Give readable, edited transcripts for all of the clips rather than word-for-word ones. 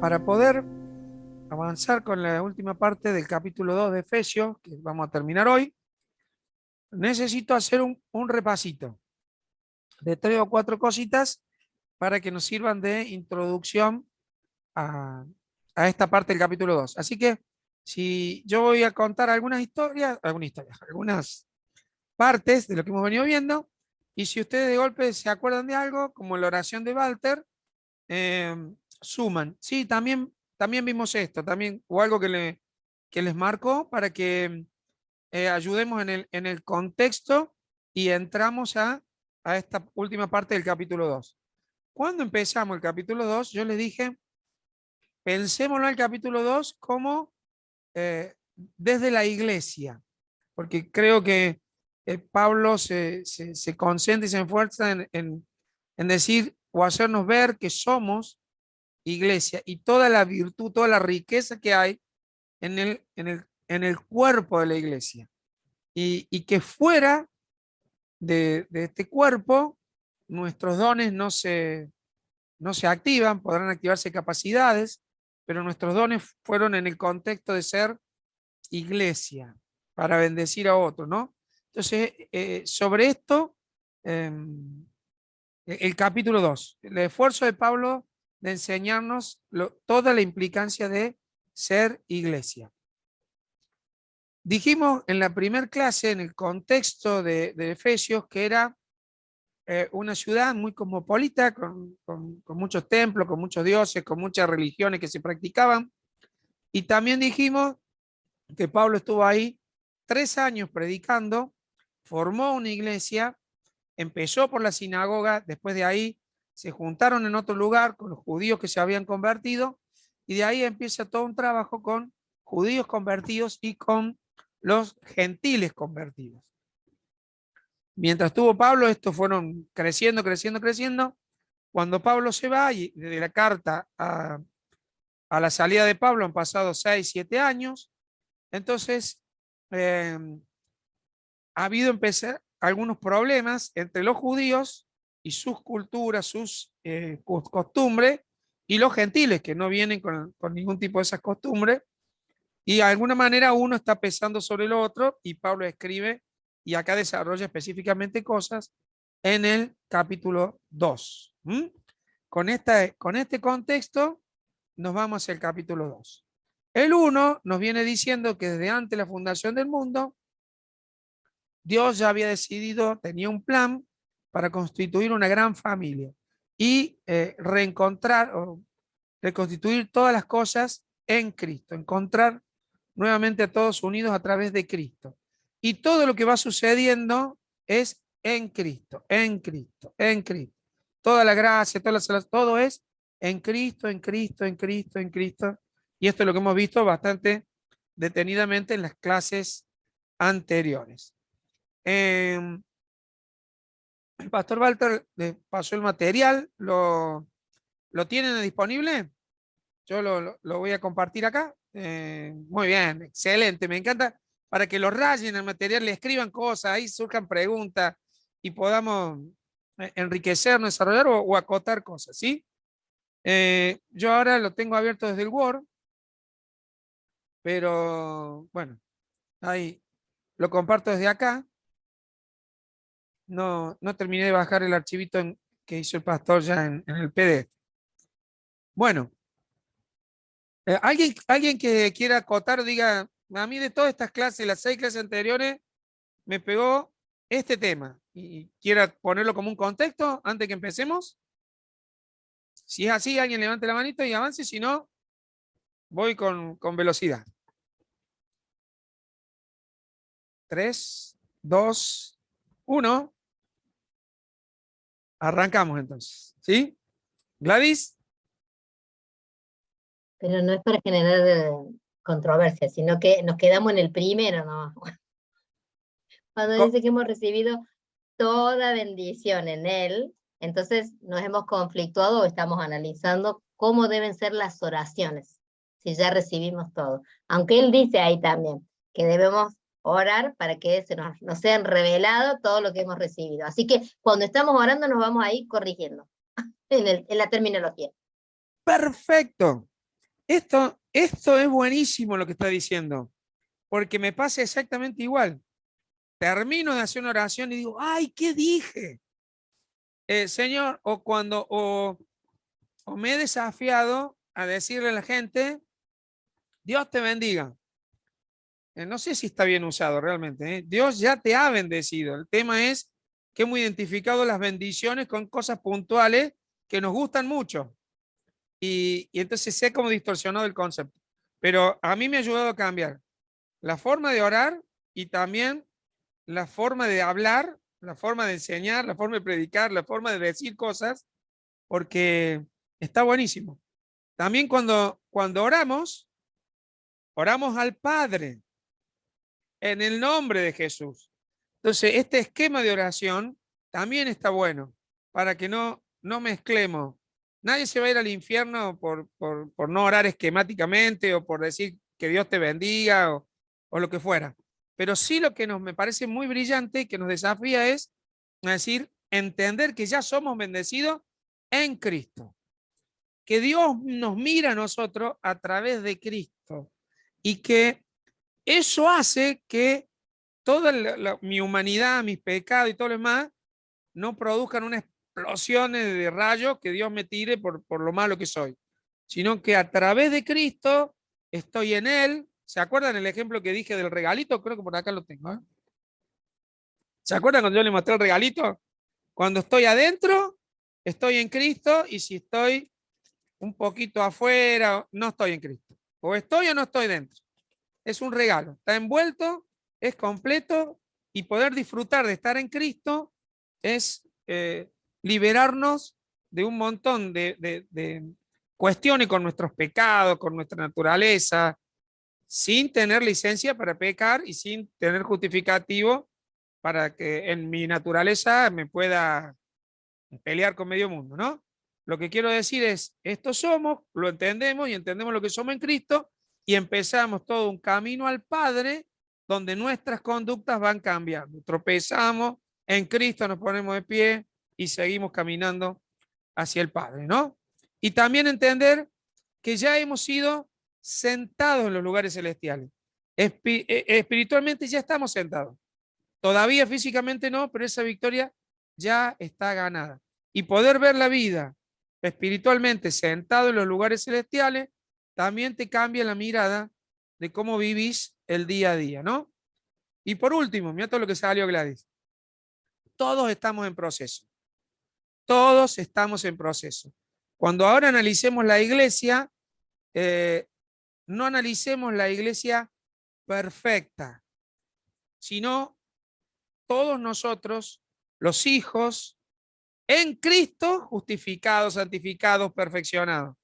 para poder avanzar con la última parte del capítulo 2 de Efesios, que vamos a terminar hoy, necesito hacer un repasito de 3 o 4 cositas para que nos sirvan de introducción a esta parte del capítulo 2. Así que si yo voy a contar algunas partes de lo que hemos venido viendo, y si ustedes de golpe se acuerdan de algo, como la oración de Walter, suman. Sí, también vimos esto, también, o algo que les marcó para que ayudemos en el contexto y entramos a esta última parte del capítulo 2. Cuando empezamos el capítulo 2, yo les dije, pensémoslo al capítulo 2 como desde la iglesia, porque creo que Pablo se concentra y se esfuerza en decir o hacernos ver que somos iglesia y toda la virtud, toda la riqueza que hay en el cuerpo de la iglesia. Y que fuera de este cuerpo, nuestros dones no se activan, podrán activarse capacidades, pero nuestros dones fueron en el contexto de ser iglesia, para bendecir a otros, ¿no? Entonces, sobre esto, el capítulo 2, el esfuerzo de Pablo de enseñarnos toda la implicancia de ser iglesia. Dijimos en la primera clase, en el contexto de Efesios, que era una ciudad muy cosmopolita, con muchos templos, con muchos dioses, con muchas religiones que se practicaban. Y también dijimos que Pablo estuvo ahí 3 años predicando, formó una iglesia, empezó por la sinagoga, después de ahí se juntaron en otro lugar con los judíos que se habían convertido, y de ahí empieza todo un trabajo con judíos convertidos y con los gentiles convertidos. Mientras estuvo Pablo, estos fueron creciendo. Cuando Pablo se va, y desde la carta a la salida de Pablo han pasado 6, 7 años, entonces ha habido empezar algunos problemas entre los judíos y sus culturas, sus costumbres, y los gentiles que no vienen con ningún tipo de esas costumbres, y de alguna manera uno está pesando sobre el otro, y Pablo escribe, y acá desarrolla específicamente cosas en el capítulo 2. Con este contexto nos vamos hacia el capítulo 2. El 1 nos viene diciendo que desde antes de la fundación del mundo, Dios ya había decidido, tenía un plan para constituir una gran familia y reencontrar o reconstituir todas las cosas en Cristo, encontrar nuevamente a todos unidos a través de Cristo. Y todo lo que va sucediendo es en Cristo, en Cristo, en Cristo. Toda la gracia, todo es en Cristo, en Cristo, en Cristo, en Cristo. Y esto es lo que hemos visto bastante detenidamente en las clases anteriores. El pastor Walter le pasó el material, ¿lo tienen disponible? Yo lo voy a compartir acá. Muy bien, excelente, me encanta, para que lo rayen el material, le escriban cosas, ahí surjan preguntas y podamos enriquecernos, desarrollar o acotar cosas, ¿sí? Yo ahora lo tengo abierto desde el Word, pero bueno, ahí lo comparto desde acá. No terminé de bajar el archivito que hizo el pastor ya en el PDF. Bueno, alguien que quiera acotar, diga, a mí de todas estas clases, las 6 clases anteriores, me pegó este tema, y quiera ponerlo como un contexto antes que empecemos. Si es así, alguien levante la manito y avance, si no, voy con velocidad. 3, 2, 1. Arrancamos entonces, ¿sí? Gladys. Pero no es para generar controversia, sino que nos quedamos en el primero, ¿no? Cuando dice que hemos recibido toda bendición en Él, entonces nos hemos conflictuado o estamos analizando cómo deben ser las oraciones, si ya recibimos todo. Aunque Él dice ahí también que debemos orar para que nos sean revelado todo lo que hemos recibido. Así que cuando estamos orando nos vamos a ir corrigiendo en la terminología. Perfecto. Esto es buenísimo lo que está diciendo, porque me pasa exactamente igual. Termino de hacer una oración y digo, ay, ¿qué dije? Señor, o me he desafiado a decirle a la gente, Dios te bendiga. No sé si está bien usado realmente. Dios ya te ha bendecido. El tema es que hemos identificado las bendiciones con cosas puntuales que nos gustan mucho. Y entonces sé cómo distorsionado el concepto. Pero a mí me ha ayudado a cambiar la forma de orar y también la forma de hablar, la forma de enseñar, la forma de predicar, la forma de decir cosas, porque está buenísimo. También cuando oramos al Padre en el nombre de Jesús. Entonces, este esquema de oración también está bueno para que no mezclemos. Nadie se va a ir al infierno por no orar esquemáticamente o por decir que Dios te bendiga o lo que fuera. Pero sí lo que me parece muy brillante y que nos desafía es decir, entender que ya somos bendecidos en Cristo, que Dios nos mira a nosotros a través de Cristo y que eso hace que toda mi humanidad, mis pecados y todo lo demás no produzcan una explosión de rayos que Dios me tire por lo malo que soy, sino que a través de Cristo estoy en Él. ¿Se acuerdan el ejemplo que dije del regalito? Creo que por acá lo tengo. ¿Se acuerdan cuando yo les mostré el regalito? Cuando estoy adentro, estoy en Cristo, y si estoy un poquito afuera, no estoy en Cristo. O estoy o no estoy dentro. Es un regalo. Está envuelto, es completo, y poder disfrutar de estar en Cristo es liberarnos de un montón de cuestiones con nuestros pecados, con nuestra naturaleza, sin tener licencia para pecar y sin tener justificativo para que en mi naturaleza me pueda pelear con medio mundo, ¿no? Lo que quiero decir es, esto somos, lo entendemos y entendemos lo que somos en Cristo, y empezamos todo un camino al Padre donde nuestras conductas van cambiando. Tropezamos, en Cristo nos ponemos de pie y seguimos caminando hacia el Padre, ¿no? Y también entender que ya hemos sido sentados en los lugares celestiales. Espiritualmente ya estamos sentados. Todavía físicamente no, pero esa victoria ya está ganada. Y poder ver la vida espiritualmente sentado en los lugares celestiales también te cambia la mirada de cómo vivís el día a día, ¿no? Y por último, mira todo lo que salió Gladys. Todos estamos en proceso. Todos estamos en proceso. Cuando ahora analicemos la iglesia, no analicemos la iglesia perfecta, sino todos nosotros, los hijos, en Cristo, justificados, santificados, perfeccionados.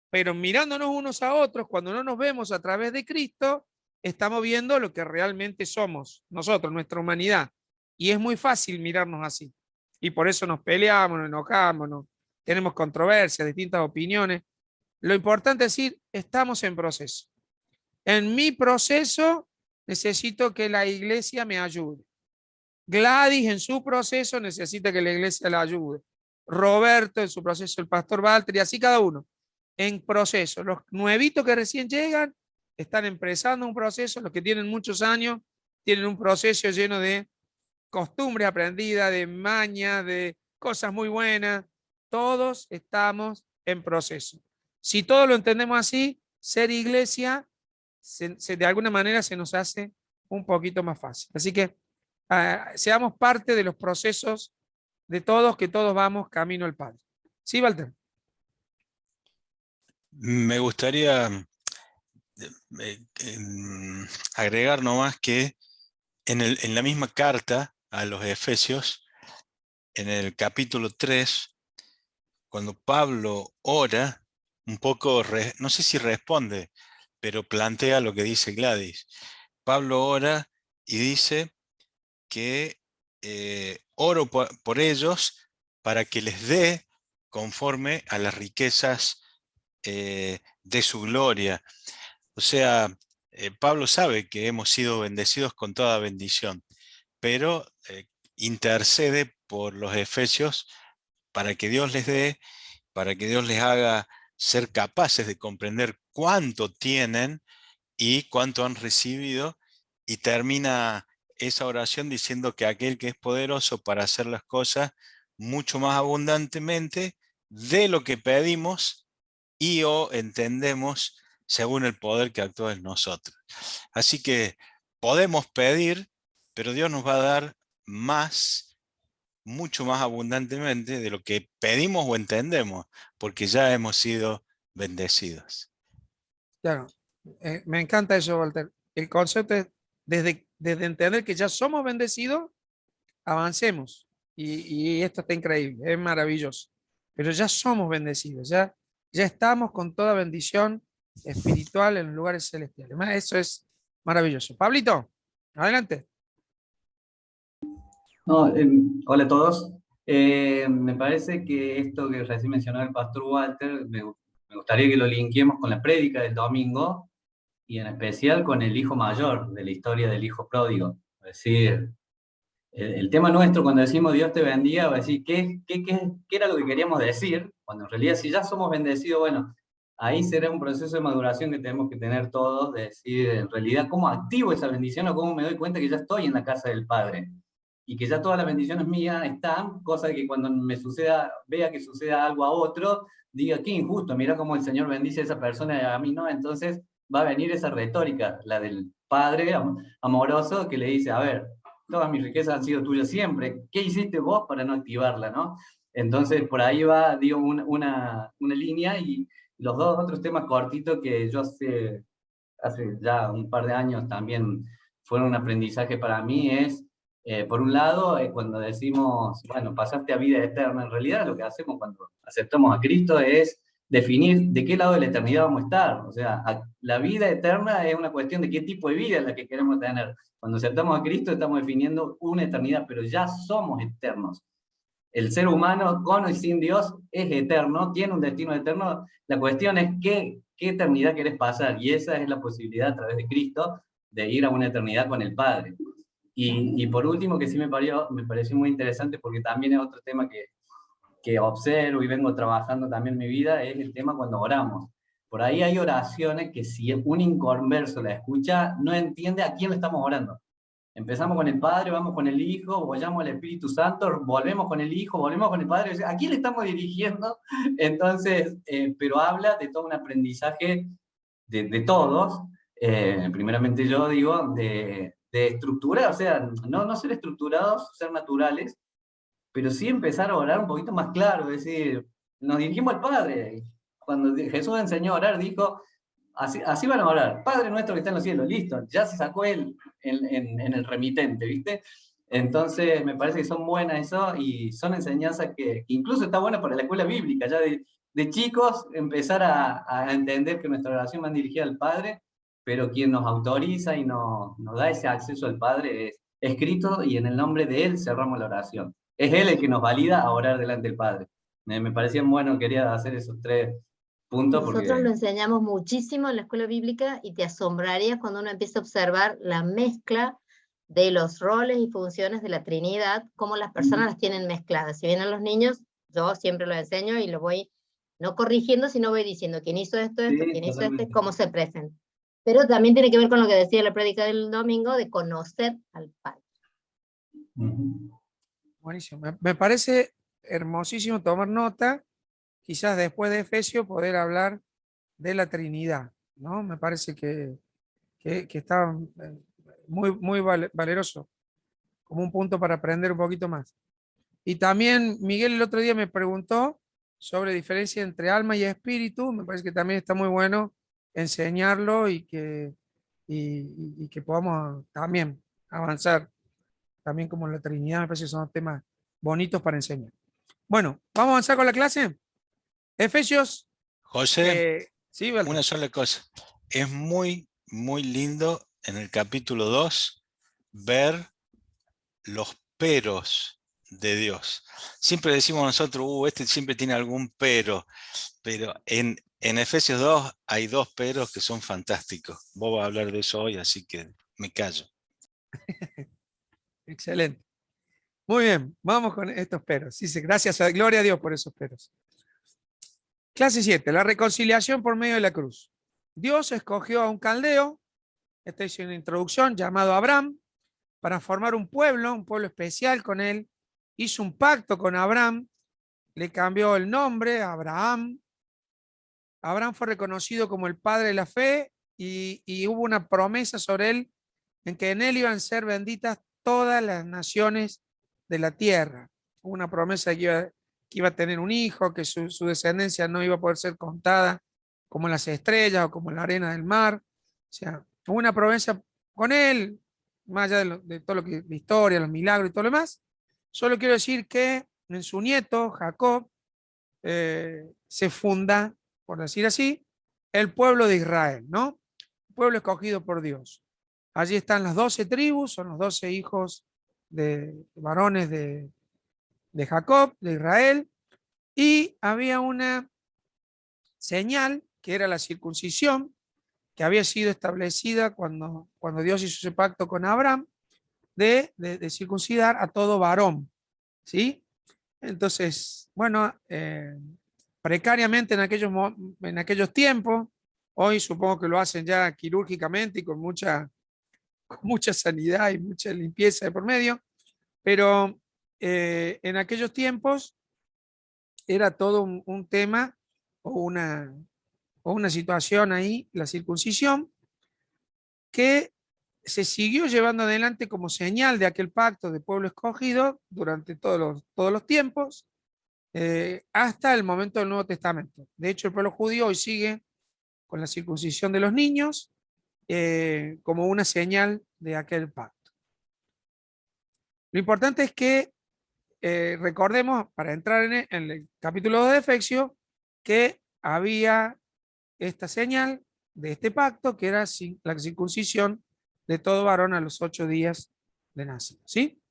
Pero mirándonos unos a otros, cuando no nos vemos a través de Cristo, estamos viendo lo que realmente somos, nosotros, nuestra humanidad. Y es muy fácil mirarnos así. Y por eso nos peleamos, nos enojamos, tenemos controversias, distintas opiniones. Lo importante es decir, estamos en proceso. En mi proceso necesito que la iglesia me ayude. Gladys en su proceso necesita que la iglesia la ayude. Roberto en su proceso, el pastor Walter, y así cada uno en proceso. Los nuevitos que recién llegan están empezando un proceso, los que tienen muchos años tienen un proceso lleno de costumbres aprendidas, de mañas, de cosas muy buenas. Todos estamos en proceso. Si todos lo entendemos así, ser iglesia de alguna manera se nos hace un poquito más fácil. Así que seamos parte de los procesos de todos, que todos vamos camino al Padre. ¿Sí, Walter? Me gustaría agregar nomás que en la misma carta a los Efesios, en el capítulo 3, cuando Pablo ora, un poco, no sé si responde, pero plantea lo que dice Gladys. Pablo ora y dice que oro por ellos para que les dé conforme a las riquezas de su gloria. O sea, Pablo sabe que hemos sido bendecidos con toda bendición, pero intercede por los efesios para que Dios les dé, para que Dios les haga ser capaces de comprender cuánto tienen y cuánto han recibido, y termina esa oración diciendo que aquel que es poderoso para hacer las cosas mucho más abundantemente de lo que pedimos y o entendemos según el poder que actúa en nosotros. Así que podemos pedir, pero Dios nos va a dar más, mucho más abundantemente de lo que pedimos o entendemos, porque ya hemos sido bendecidos. Claro, me encanta eso, Walter. El concepto es desde entender que ya somos bendecidos, avancemos. Y esto está increíble, es maravilloso. Pero ya somos bendecidos, ya estamos con toda bendición espiritual en los lugares celestiales. Eso es maravilloso. Pablito, adelante. No, hola a todos. Me parece que esto que recién mencionó el pastor Walter, me gustaría que lo linkeemos con la prédica del domingo y en especial con el hijo mayor, de la historia del hijo pródigo. Es decir, el tema nuestro cuando decimos Dios te bendiga, va a decir, ¿qué era lo que queríamos decir? Cuando en realidad si ya somos bendecidos, bueno, ahí será un proceso de maduración que tenemos que tener todos, de decir, en realidad, ¿cómo activo esa bendición o cómo me doy cuenta que ya estoy en la casa del Padre? Y que ya todas las bendiciones mías están, cosa de que cuando me suceda, vea que suceda algo a otro, diga, qué injusto, mira cómo el Señor bendice a esa persona y a mí no, entonces va a venir esa retórica, la del Padre amoroso que le dice, a ver, todas mis riquezas han sido tuyas siempre, ¿qué hiciste vos para no activarla, no? Entonces por ahí va, digo, una línea, y los dos otros temas cortitos que yo hace ya un par de años también fueron un aprendizaje para mí es, por un lado, cuando decimos, bueno, pasaste a vida eterna, en realidad lo que hacemos cuando aceptamos a Cristo es definir de qué lado de la eternidad vamos a estar. O sea, la vida eterna es una cuestión de qué tipo de vida es la que queremos tener. Cuando aceptamos a Cristo estamos definiendo una eternidad, pero ya somos eternos. El ser humano, con y sin Dios, es eterno, tiene un destino eterno. La cuestión es qué eternidad querés pasar, y esa es la posibilidad a través de Cristo de ir a una eternidad con el Padre. Y por último, que sí me pareció muy interesante, porque también es otro tema que observo y vengo trabajando también en mi vida, es el tema cuando oramos. Por ahí hay oraciones que si un inconverso la escucha, no entiende a quién le estamos orando. Empezamos con el Padre, vamos con el Hijo, vayamos al Espíritu Santo, volvemos con el Hijo, volvemos con el Padre. ¿A quién le estamos dirigiendo? Entonces, pero habla de todo un aprendizaje de todos. Primeramente yo digo, de estructurar, o sea, no ser estructurados, ser naturales, pero sí empezar a orar un poquito más claro, es decir, nos dirigimos al Padre. Cuando Jesús enseñó a orar, dijo, así van a orar, Padre nuestro que está en los cielos, listo, ya se sacó él en el remitente, ¿viste? Entonces me parece que son buenas eso, y son enseñanzas que incluso está buena para la escuela bíblica, ya de chicos empezar a entender que nuestra oración va dirigida al Padre, pero quien nos autoriza y nos da ese acceso al Padre es Cristo, y en el nombre de Él cerramos la oración. Es Él el que nos valida a orar delante del Padre. Me parecía bueno, quería hacer esos tres puntos. Nosotros lo enseñamos muchísimo en la escuela bíblica, y te asombrarías cuando uno empieza a observar la mezcla de los roles y funciones de la Trinidad, cómo las personas las tienen mezcladas. Si vienen los niños, yo siempre lo enseño y lo voy no corrigiendo, sino voy diciendo quién hizo esto, Sí, quién hizo totalmente. cómo se presenta. Pero también tiene que ver con lo que decía la prédica del domingo, de conocer al Padre. Buenísimo. Me parece hermosísimo tomar nota, quizás después de Efesios poder hablar de la Trinidad, ¿no? Me parece que está muy valeroso, como un punto para aprender un poquito más. Y también Miguel el otro día me preguntó sobre diferencia entre alma y espíritu. Me parece que también está muy bueno enseñarlo y que podamos también avanzar, también como la Trinidad. Me parece que son temas bonitos para enseñar. Bueno, vamos a avanzar con la clase. Efesios. José, Sí, Walter. una sola cosa. Es muy, muy lindo en el capítulo 2 ver los peros de Dios. Siempre decimos nosotros, este siempre tiene algún pero en Efesios 2 hay dos peros que son fantásticos. Vos vas a hablar de eso hoy, así que me callo. Excelente. Muy bien, vamos con estos peros. Dice, gracias gloria a Dios por esos peros. Clase 7, la reconciliación por medio de la cruz. Dios escogió a un caldeo, esta es una introducción, llamado Abraham, para formar un pueblo especial con él. Hizo un pacto con Abraham, le cambió el nombre a Abraham. Abraham fue reconocido como el padre de la fe y hubo una promesa sobre él en que en él iban a ser benditas todas las naciones de la tierra. Hubo una promesa de que iba a tener un hijo, que su descendencia no iba a poder ser contada como las estrellas o como la arena del mar. O sea, hubo una promesa con él, más allá de todo lo que la historia, los milagros y todo lo demás. Solo quiero decir que en su nieto, Jacob, se funda, por decir así, el pueblo de Israel, ¿no? El pueblo escogido por Dios. Allí están las 12 tribus, son los 12 hijos de varones de Jacob, de Israel, y había una señal que era la circuncisión, que había sido establecida cuando Dios hizo ese pacto con Abraham, de circuncidar a todo varón, ¿sí? Entonces, bueno, precariamente en aquellos tiempos, hoy supongo que lo hacen ya quirúrgicamente y con mucha sanidad y mucha limpieza de por medio, pero en aquellos tiempos era todo un tema o una situación ahí, la circuncisión, que se siguió llevando adelante como señal de aquel pacto de pueblo escogido durante todos los tiempos, hasta el momento del Nuevo Testamento. De hecho, el pueblo judío hoy sigue con la circuncisión de los niños como una señal de aquel pacto. Lo importante es que recordemos, para entrar en el capítulo 2 de Efesios, que había esta señal de este pacto, que era la circuncisión de todo varón a los 8 días de nacido, ¿sí?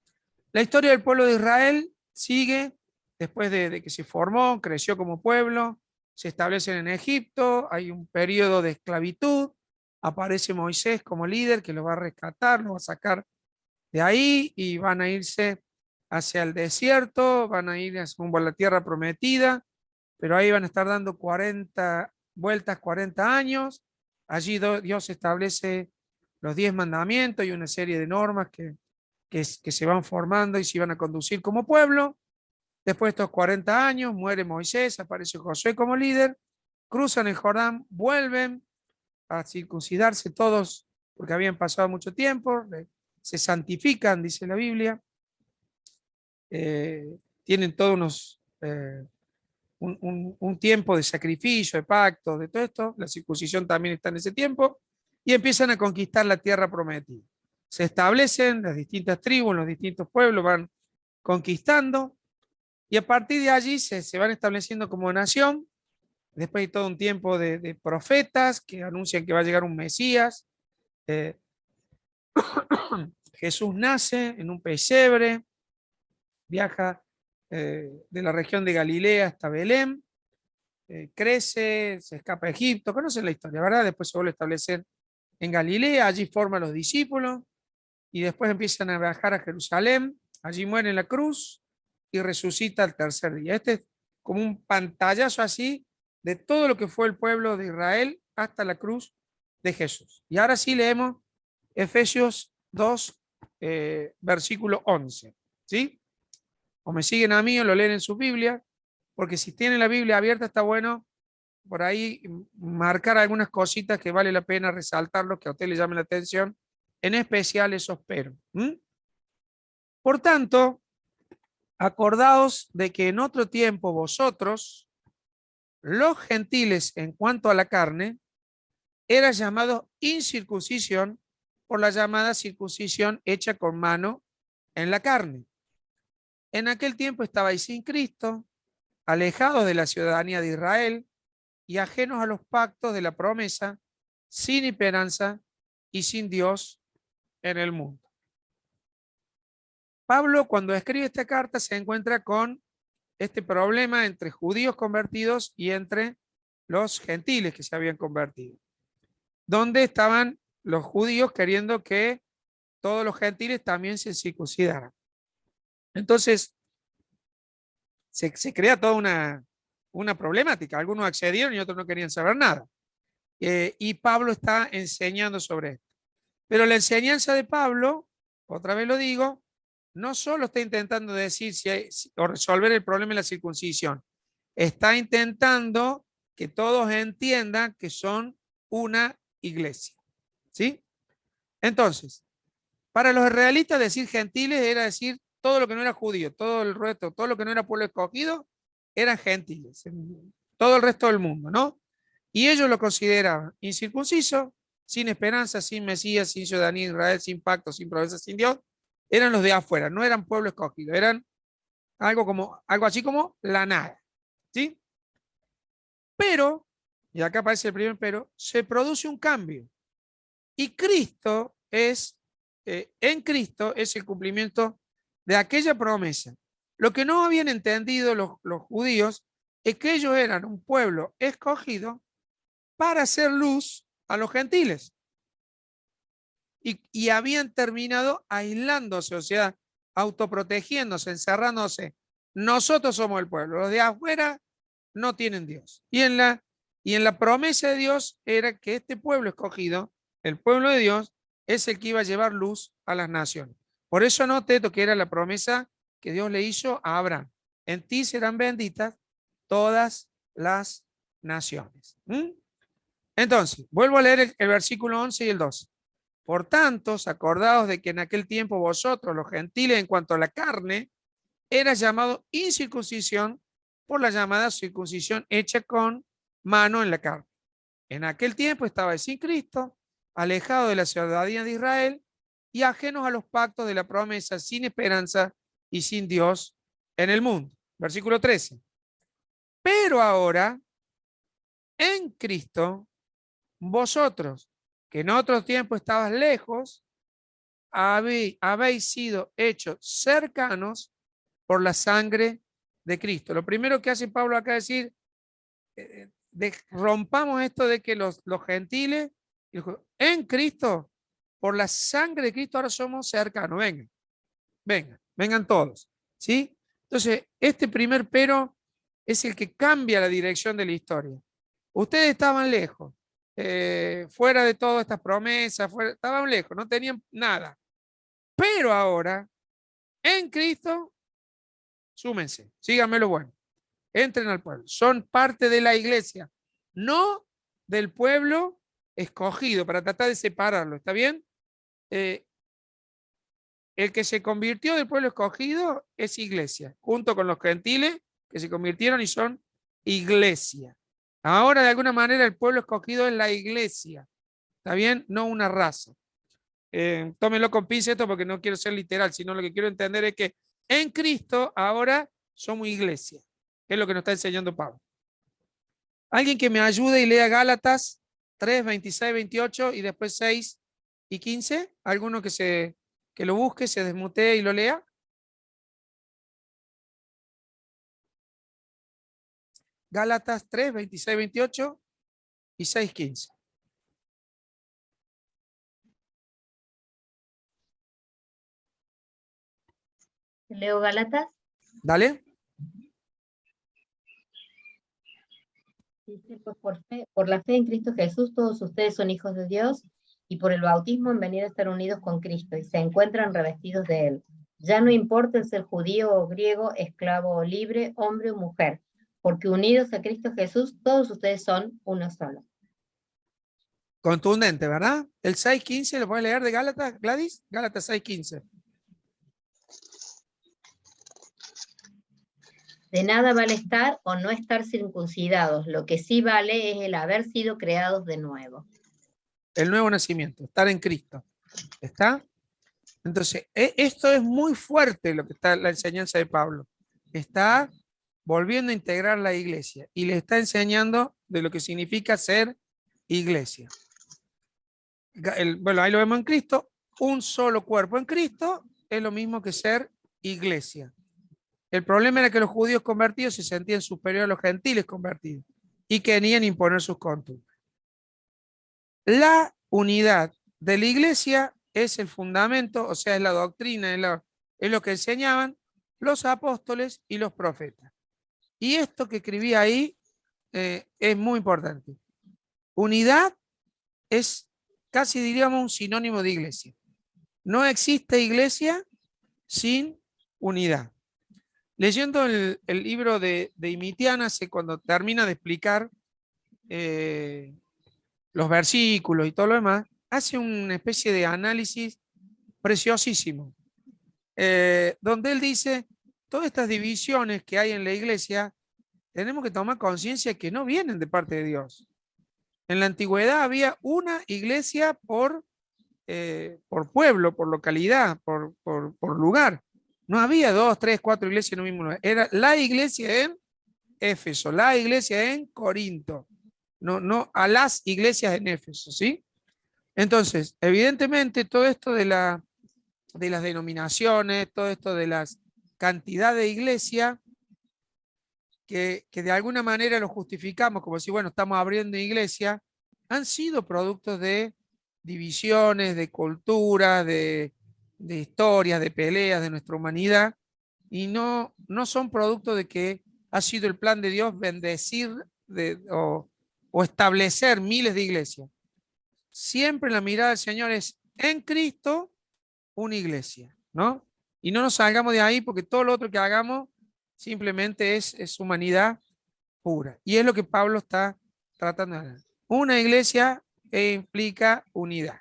La historia del pueblo de Israel sigue después de que se formó, creció como pueblo, se establecen en Egipto, hay un periodo de esclavitud, aparece Moisés como líder que los va a rescatar, los va a sacar de ahí y van a irse hacia el desierto, van a ir rumbo a la tierra prometida, pero ahí van a estar dando 40 vueltas, 40 años. Allí Dios establece los 10 mandamientos y una serie de normas que se van formando y se van a conducir como pueblo. Después de estos 40 años, muere Moisés, aparece Josué como líder, cruzan el Jordán, vuelven a circuncidarse todos porque habían pasado mucho tiempo, se santifican, dice la Biblia, tienen todos un tiempo de sacrificio, de pacto, de todo esto, la circuncisión también está en ese tiempo, y empiezan a conquistar la tierra prometida. Se establecen las distintas tribus, los distintos pueblos van conquistando, y a partir de allí se van estableciendo como nación. Después hay todo un tiempo de profetas que anuncian que va a llegar un Mesías. Jesús nace en un pesebre, viaja de la región de Galilea hasta Belén, crece, se escapa a Egipto, conocen la historia, ¿verdad? Después se vuelve a establecer en Galilea, allí forma a los discípulos, y después empiezan a viajar a Jerusalén, allí muere en la cruz y resucita al tercer día. Este es como un pantallazo así de todo lo que fue el pueblo de Israel hasta la cruz de Jesús. Y ahora sí leemos Efesios 2, versículo 11, ¿sí? O me siguen a mí o lo leen en su Biblia, porque si tienen la Biblia abierta está bueno por ahí marcar algunas cositas que vale la pena resaltarlos, que a usted le llame la atención, en especial esos pero. Por tanto, acordaos de que en otro tiempo vosotros, los gentiles en cuanto a la carne, eran llamados incircuncisión por la llamada circuncisión hecha con mano en la carne. En aquel tiempo estabais sin Cristo, alejados de la ciudadanía de Israel y ajenos a los pactos de la promesa, sin esperanza y sin Dios en el mundo. Pablo, cuando escribe esta carta, se encuentra con este problema entre judíos convertidos y entre los gentiles que se habían convertido, donde estaban los judíos queriendo que todos los gentiles también se circuncidaran. Entonces, se crea toda una problemática. Algunos accedieron y otros no querían saber nada. y Pablo está enseñando sobre esto. Pero la enseñanza de Pablo, otra vez lo digo, no solo está intentando decir o resolver el problema de la circuncisión, está intentando que todos entiendan que son una iglesia. ¿Sí? Entonces, para los israelitas decir gentiles era decir todo lo que no era judío, todo el resto, todo lo que no era pueblo escogido, eran gentiles, todo el resto del mundo, ¿no? Y ellos lo consideraban incircunciso, sin esperanza, sin Mesías, sin ciudadanía de Israel, sin pacto, sin promesa, sin Dios. Eran los de afuera, no eran pueblo escogido, eran algo así como la nada. ¿Sí? Pero, y acá aparece el primer pero, se produce un cambio. Y Cristo en Cristo es el cumplimiento de aquella promesa. Lo que no habían entendido los judíos es que ellos eran un pueblo escogido para hacer luz a los gentiles. Y habían terminado aislándose, o sea, autoprotegiéndose, encerrándose. Nosotros somos el pueblo, los de afuera no tienen Dios. Y en la promesa de Dios era que este pueblo escogido, el pueblo de Dios, es el que iba a llevar luz a las naciones. Por eso noté que era la promesa que Dios le hizo a Abraham. En ti serán benditas todas las naciones. Entonces, vuelvo a leer el versículo 11 y el 12. Por tanto, acordaos de que en aquel tiempo vosotros, los gentiles, en cuanto a la carne, era llamado incircuncisión por la llamada circuncisión hecha con mano en la carne. En aquel tiempo estaba sin Cristo, alejado de la ciudadanía de Israel y ajenos a los pactos de la promesa, sin esperanza y sin Dios en el mundo. Versículo 13. Pero ahora, en Cristo, vosotros, que en otro tiempo estabas lejos, habéis sido hechos cercanos por la sangre de Cristo. Lo primero que hace Pablo acá es decir, rompamos esto de que los gentiles, en Cristo, por la sangre de Cristo ahora somos cercanos. Vengan todos. ¿Sí? Entonces, este primer pero es el que cambia la dirección de la historia. Ustedes estaban lejos, fuera de todas estas promesas, estaban lejos, no tenían nada. Pero ahora, en Cristo, súmense, síganme lo bueno, entren al pueblo, son parte de la iglesia, no del pueblo escogido, para tratar de separarlo, ¿está bien? El que se convirtió del pueblo escogido es iglesia, junto con los gentiles que se convirtieron y son iglesia. Ahora, de alguna manera, el pueblo escogido es la iglesia, ¿está bien? No una raza. Tómenlo con pinzas esto porque no quiero ser literal, sino lo que quiero entender es que en Cristo ahora somos iglesia, que es lo que nos está enseñando Pablo. Alguien que me ayude y lea Gálatas 3, 26, 28 y después 6 y 15. ¿Alguno que lo busque, se desmutee y lo lea? Gálatas 3, 26, 28 y 6, 15. Leo Gálatas. Dale. Dice, pues por la fe en Cristo Jesús, todos ustedes son hijos de Dios, y por el bautismo han venido a estar unidos con Cristo, y se encuentran revestidos de Él. Ya no importa el ser judío o griego, esclavo o libre, hombre o mujer, porque unidos a Cristo Jesús, todos ustedes son uno solo. Contundente, ¿verdad? El 6.15, ¿lo puedes leer de Gálatas, Gladys? Gálatas 6.15. De nada vale estar o no estar circuncidados, lo que sí vale es el haber sido creados de nuevo. El nuevo nacimiento, estar en Cristo. ¿Está? Entonces, esto es muy fuerte lo que está la enseñanza de Pablo. Está volviendo a integrar la iglesia y le está enseñando de lo que significa ser iglesia. Bueno, ahí lo vemos en Cristo. Un solo cuerpo en Cristo es lo mismo que ser iglesia. El problema era que los judíos convertidos se sentían superiores a los gentiles convertidos y querían imponer sus costumbres. La unidad de la iglesia es el fundamento, o sea, es la doctrina, es lo que enseñaban los apóstoles y los profetas. Y esto que escribí ahí es muy importante. Unidad es casi diríamos un sinónimo de iglesia. No existe iglesia sin unidad. Leyendo el libro de Imitiana, cuando termina de explicar los versículos y todo lo demás, hace una especie de análisis preciosísimo, donde él dice, todas estas divisiones que hay en la iglesia, tenemos que tomar conciencia que no vienen de parte de Dios. En la antigüedad había una iglesia por pueblo, por localidad, por lugar. No había 2, 3, 4 iglesias en un mismo lugar. Era la iglesia en Éfeso, la iglesia en Corinto. No a las iglesias en Éfeso, ¿sí? Entonces, evidentemente, todo esto de las denominaciones, todo esto de las cantidad de iglesia, que de alguna manera lo justificamos, como si, bueno, estamos abriendo iglesia, han sido productos de divisiones, de culturas, de historias, de peleas de nuestra humanidad, y no son producto de que ha sido el plan de Dios bendecir o establecer miles de iglesias. Siempre la mirada del Señor es en Cristo una iglesia, ¿no? Y no nos salgamos de ahí porque todo lo otro que hagamos simplemente es humanidad pura. Y es lo que Pablo está tratando de hacer. Una iglesia implica unidad.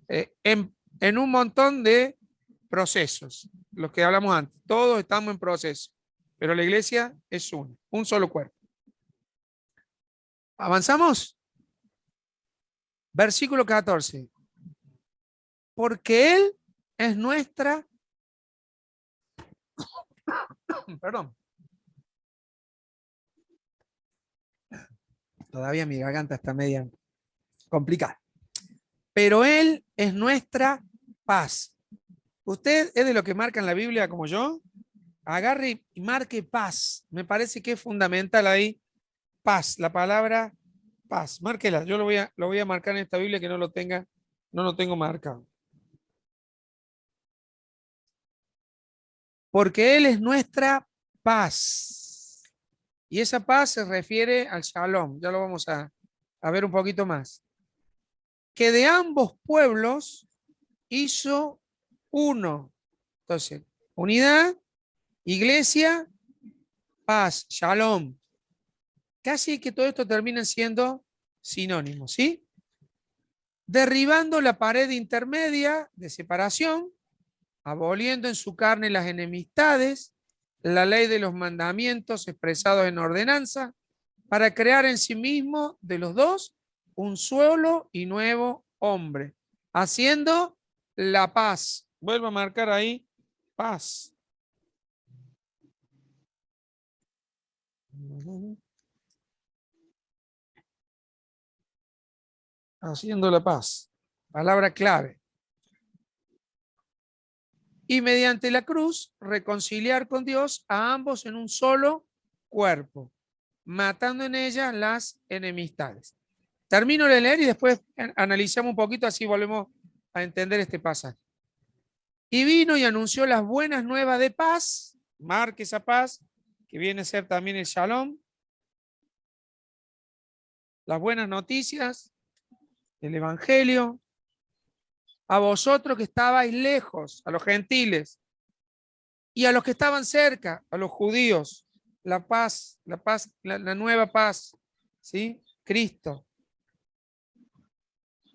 En un montón de procesos, los que hablamos antes, todos estamos en proceso, pero la iglesia es un solo cuerpo. ¿Avanzamos? Versículo 14. Porque Él es nuestra... Perdón. Todavía mi garganta está media complicada. Pero Él es nuestra paz. ¿Usted es de lo que marca en la Biblia como yo? Agarre y marque paz. Me parece que es fundamental ahí. Paz, la palabra paz. Márquela. Yo lo voy a marcar en esta Biblia que no lo tengo marcado. Porque Él es nuestra paz. Y esa paz se refiere al Shalom. Ya lo vamos a ver un poquito más. Que de ambos pueblos hizo uno. Entonces, unidad, iglesia, paz, Shalom. Casi que todo esto termina siendo sinónimos, ¿sí? Derribando la pared intermedia de separación, aboliendo en su carne las enemistades, la ley de los mandamientos expresados en ordenanza, para crear en sí mismo de los dos un solo y nuevo hombre, haciendo la paz. Vuelvo a marcar ahí, paz. Haciendo la paz. Palabra clave. Y mediante la cruz reconciliar con Dios a ambos en un solo cuerpo, matando en ella las enemistades. Termino de leer y después analizamos un poquito, así volvemos a entender este pasaje. Y vino y anunció las buenas nuevas de paz, marque esa paz, que viene a ser también el Shalom, las buenas noticias, el Evangelio, a vosotros que estabais lejos, a los gentiles, y a los que estaban cerca, a los judíos, la paz, la nueva paz, ¿sí? Cristo.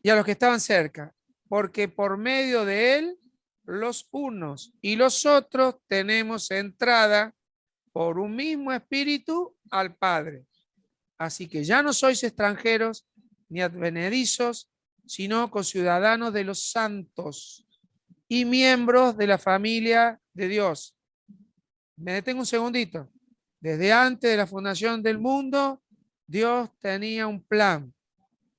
Y a los que estaban cerca, porque por medio de él, los unos y los otros tenemos entrada por un mismo espíritu al Padre. Así que ya no sois extranjeros ni advenedizos, sino conciudadanos de los santos y miembros de la familia de Dios. Me detengo un segundito. Desde antes de la fundación del mundo, Dios tenía un plan: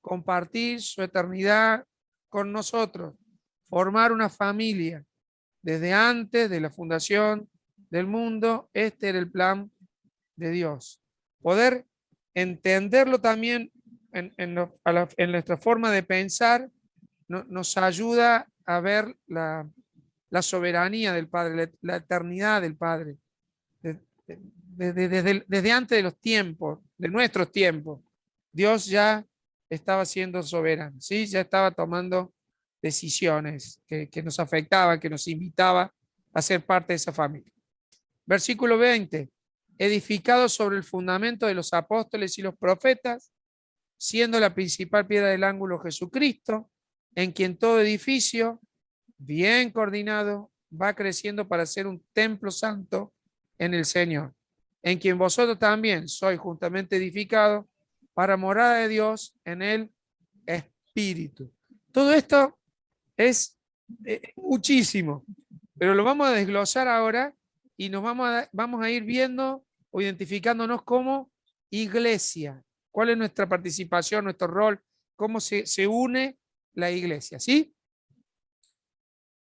compartir su eternidad con nosotros, formar una familia. Desde antes de la fundación del mundo, este era el plan de Dios. Poder entenderlo también en nuestra forma de pensar nos ayuda a ver la soberanía del Padre, la eternidad del Padre. Desde antes de los tiempos, de nuestros tiempos, Dios ya estaba siendo soberano, ¿sí? Ya estaba tomando decisiones que nos afectaban, que nos invitaba a ser parte de esa familia. Versículo 20. Edificado sobre el fundamento de los apóstoles y los profetas, siendo la principal piedra del ángulo Jesucristo, en quien todo edificio, bien coordinado, va creciendo para ser un templo santo en el Señor, en quien vosotros también sois juntamente edificados para morada de Dios en el Espíritu. Todo esto es muchísimo, pero lo vamos a desglosar ahora y nos vamos a ir viendo o identificándonos como iglesia. ¿Cuál es nuestra participación, nuestro rol? ¿Cómo se une la iglesia? ¿Sí?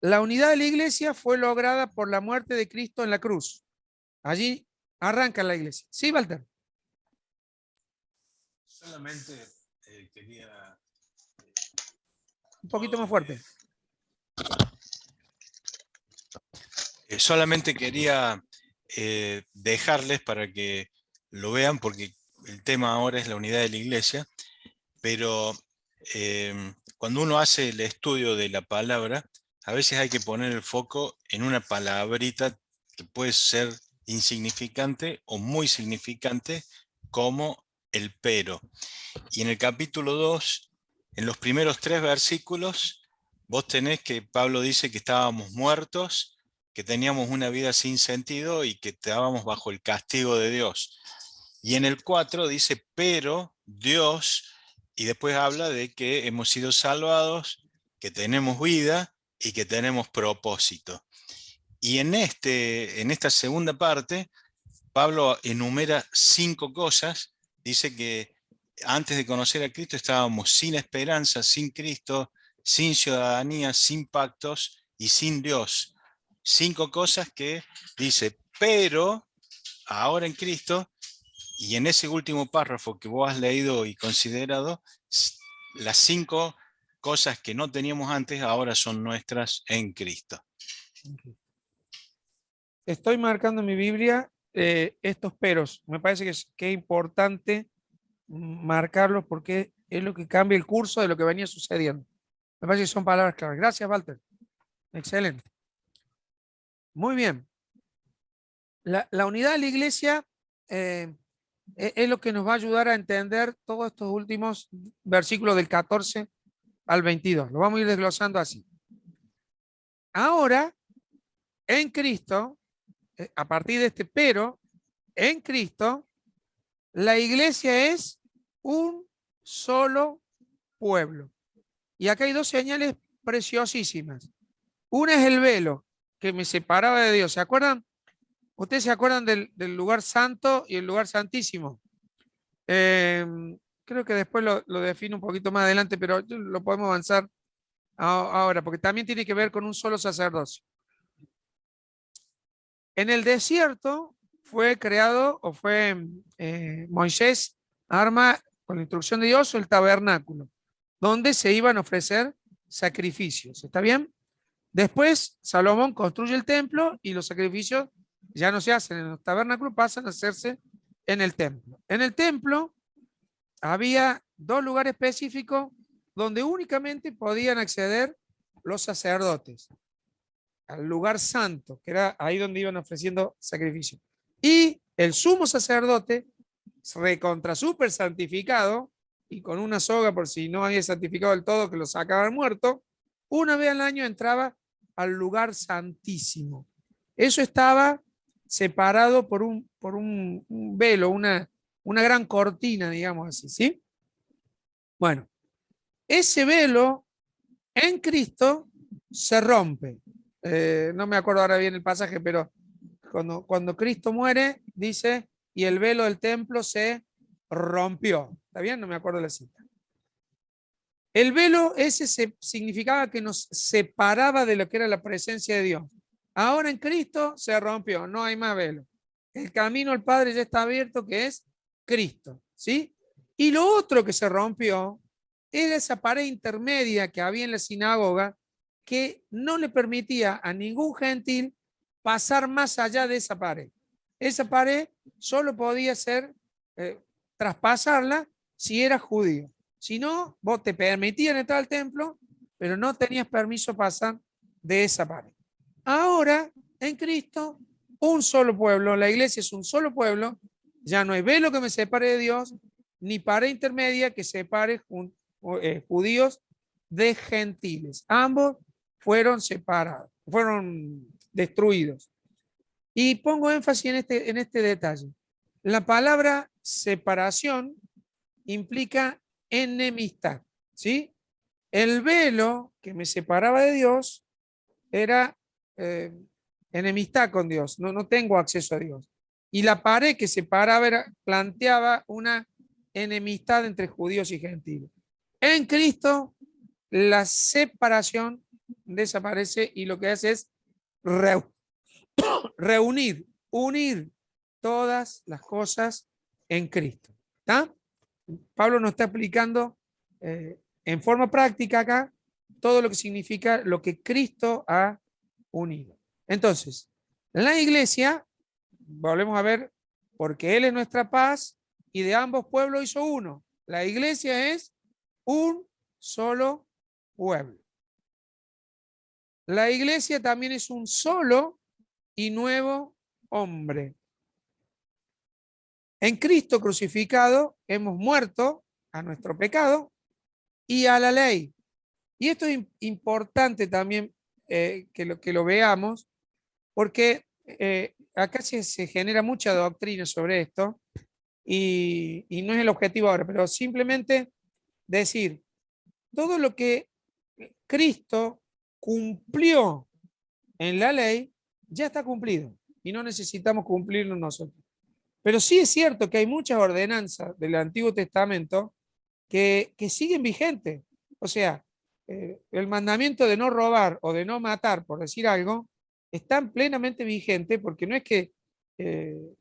La unidad de la iglesia fue lograda por la muerte de Cristo en la cruz. Allí arranca la iglesia. ¿Sí, Walter? Solamente quería... Un poquito más fuerte. Solamente quería dejarles para que lo vean, porque el tema ahora es la unidad de la iglesia, pero cuando uno hace el estudio de la palabra, a veces hay que poner el foco en una palabrita que puede ser insignificante o muy significante, como el pero. Y en el capítulo 2, en los primeros 3 versículos, vos tenés que Pablo dice que estábamos muertos, que teníamos una vida sin sentido y que estábamos bajo el castigo de Dios. Y en el 4 dice, pero Dios, y después habla de que hemos sido salvados, que tenemos vida y que tenemos propósito. Y en esta segunda parte, Pablo enumera 5 cosas. Dice que antes de conocer a Cristo estábamos sin esperanza, sin Cristo, sin ciudadanía, sin pactos y sin Dios. 5 cosas que dice, pero ahora en Cristo, y en ese último párrafo que vos has leído y considerado, las 5 cosas que no teníamos antes ahora son nuestras en Cristo. Estoy marcando en mi Biblia estos peros. Me parece que es importante marcarlos porque es lo que cambia el curso de lo que venía sucediendo. Me parece que son palabras claras. Gracias, Walter. Excelente. Muy bien. La unidad de la iglesia es lo que nos va a ayudar a entender todos estos últimos versículos del 14 al 22. Lo vamos a ir desglosando así. Ahora, en Cristo, a partir de este pero, en Cristo, la iglesia es un solo pueblo. Y acá hay 2 señales preciosísimas. Una es el velo que me separaba de Dios. ¿Se acuerdan? ¿Ustedes se acuerdan del lugar santo y el lugar santísimo? Creo que después lo defino un poquito más adelante, pero lo podemos avanzar ahora, porque también tiene que ver con un solo sacerdocio. En el desierto fue creado, o fue Moisés arma con la instrucción de Dios el tabernáculo, donde se iban a ofrecer sacrificios. ¿Está bien? Después Salomón construye el templo y los sacrificios ya no se hacen en el tabernáculo, pasan a hacerse en el templo. En el templo había 2 lugares específicos donde únicamente podían acceder los sacerdotes. Al lugar santo, que era ahí donde iban ofreciendo sacrificios. Y el sumo sacerdote, recontra súper santificado, y con una soga por si no había santificado del todo, que lo sacaban muerto, una vez al año entraba al lugar santísimo. Eso estaba separado por un velo, una gran cortina, digamos así, ¿sí? Bueno, ese velo en Cristo se rompe. No me acuerdo ahora bien el pasaje, pero cuando Cristo muere, dice, y el velo del templo se rompió. ¿Está bien? No me acuerdo la cita. El velo ese significaba que nos separaba de lo que era la presencia de Dios. Ahora en Cristo se rompió, no hay más velo. El camino al Padre ya está abierto, que es Cristo, ¿sí? Y lo otro que se rompió era esa pared intermedia que había en la sinagoga, que no le permitía a ningún gentil pasar más allá de esa pared. Esa pared solo podía ser, traspasarla si era judío. Si no, vos te permitían entrar al templo, pero no tenías permiso pasar de esa pared. Ahora, en Cristo, un solo pueblo, la iglesia es un solo pueblo, ya no hay velo que me separe de Dios, ni pared intermedia que separe judíos de gentiles. Ambos fueron separados, fueron destruidos. Y pongo énfasis en este detalle. La palabra separación implica enemistad, ¿sí? El velo que me separaba de Dios era enemistad con Dios, no tengo acceso a Dios. Y la pared que separaba planteaba una enemistad entre judíos y gentiles. En Cristo, la separación desaparece y lo que hace es unir todas las cosas en Cristo. ¿Está? Pablo nos está explicando en forma práctica acá todo lo que significa lo que Cristo ha unido. Entonces, la iglesia, volvemos a ver, porque Él es nuestra paz y de ambos pueblos hizo uno. La iglesia es un solo pueblo. La iglesia también es un solo y nuevo hombre. En Cristo crucificado hemos muerto a nuestro pecado y a la ley. Y esto es importante también que lo veamos, porque acá se genera mucha doctrina sobre esto y no es el objetivo ahora, pero simplemente decir, todo lo que Cristo cumplió en la ley ya está cumplido y no necesitamos cumplirlo nosotros. Pero sí es cierto que hay muchas ordenanzas del Antiguo Testamento que siguen vigentes. O sea, el mandamiento de no robar o de no matar, por decir algo, están plenamente vigentes porque no es que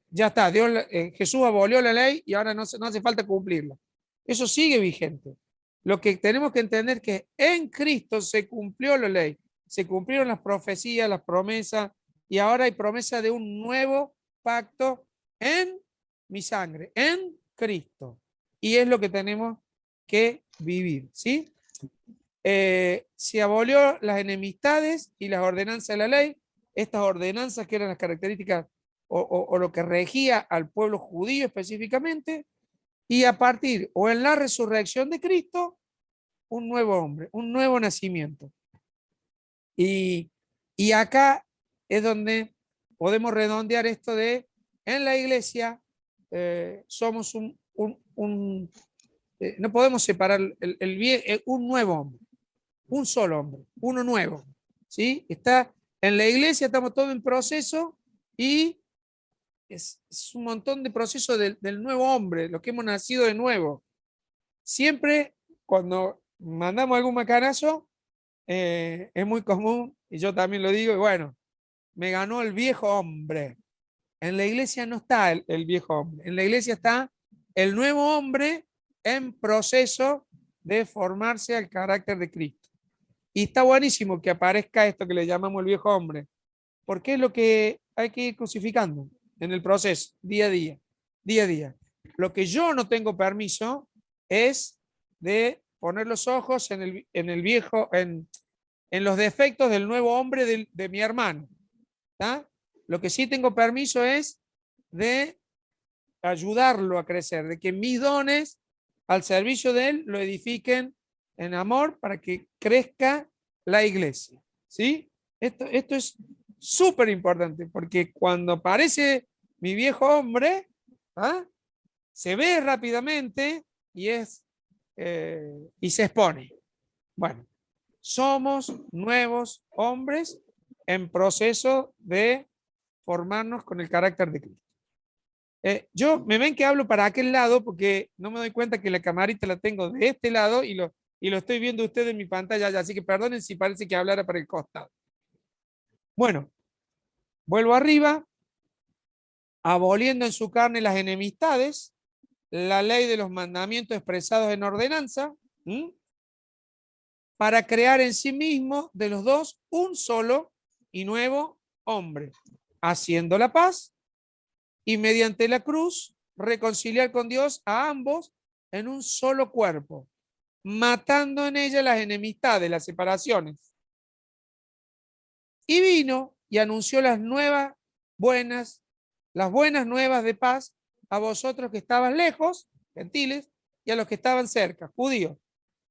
ya está, Jesús abolió la ley y ahora no hace falta cumplirla. Eso sigue vigente. Lo que tenemos que entender es que en Cristo se cumplió la ley, se cumplieron las profecías, las promesas, y ahora hay promesa de un nuevo pacto en mi sangre, en Cristo. Y es lo que tenemos que vivir, ¿sí? Se abolió las enemistades y las ordenanzas de la ley, estas ordenanzas que eran las características o lo que regía al pueblo judío específicamente, y a partir o en la resurrección de Cristo, un nuevo hombre, un nuevo nacimiento. Y acá es donde podemos redondear esto de, en la iglesia somos no podemos separar un nuevo hombre, un solo hombre, uno nuevo, ¿sí? Está en la iglesia, estamos todos en proceso y es un montón de procesos del nuevo hombre, los que hemos nacido de nuevo. Siempre cuando mandamos algún macanazo, es muy común, y yo también lo digo, y bueno, me ganó el viejo hombre. En la iglesia no está el viejo hombre, en la iglesia está el nuevo hombre en proceso de formarse al carácter de Cristo. Y está buenísimo que aparezca esto que le llamamos el viejo hombre, porque es lo que hay que ir crucificando en el proceso, día a día, día a día. Lo que yo no tengo permiso es de poner los ojos en el viejo, en los defectos del nuevo hombre de mi hermano. ¿Tá? Lo que sí tengo permiso es de ayudarlo a crecer, de que mis dones al servicio de él lo edifiquen en amor para que crezca la iglesia. ¿Sí? Esto es súper importante porque cuando aparece mi viejo hombre, ¿ah? Se ve rápidamente y y se expone. Bueno, somos nuevos hombres en proceso de formarnos con el carácter de Cristo. Yo me ven que hablo para aquel lado porque no me doy cuenta que la camarita la tengo de este lado y lo estoy viendo usted en mi pantalla, así que perdonen si parece que hablara para el costado. Bueno, vuelvo arriba, aboliendo en su carne las enemistades, la ley de los mandamientos expresados en ordenanza, para crear en sí mismo de los dos un solo y nuevo hombre, haciendo la paz y mediante la cruz reconciliar con Dios a ambos en un solo cuerpo, matando en ella las enemistades, las separaciones. Y vino y anunció las buenas nuevas de paz a vosotros que estaban lejos, gentiles, y a los que estaban cerca, judíos,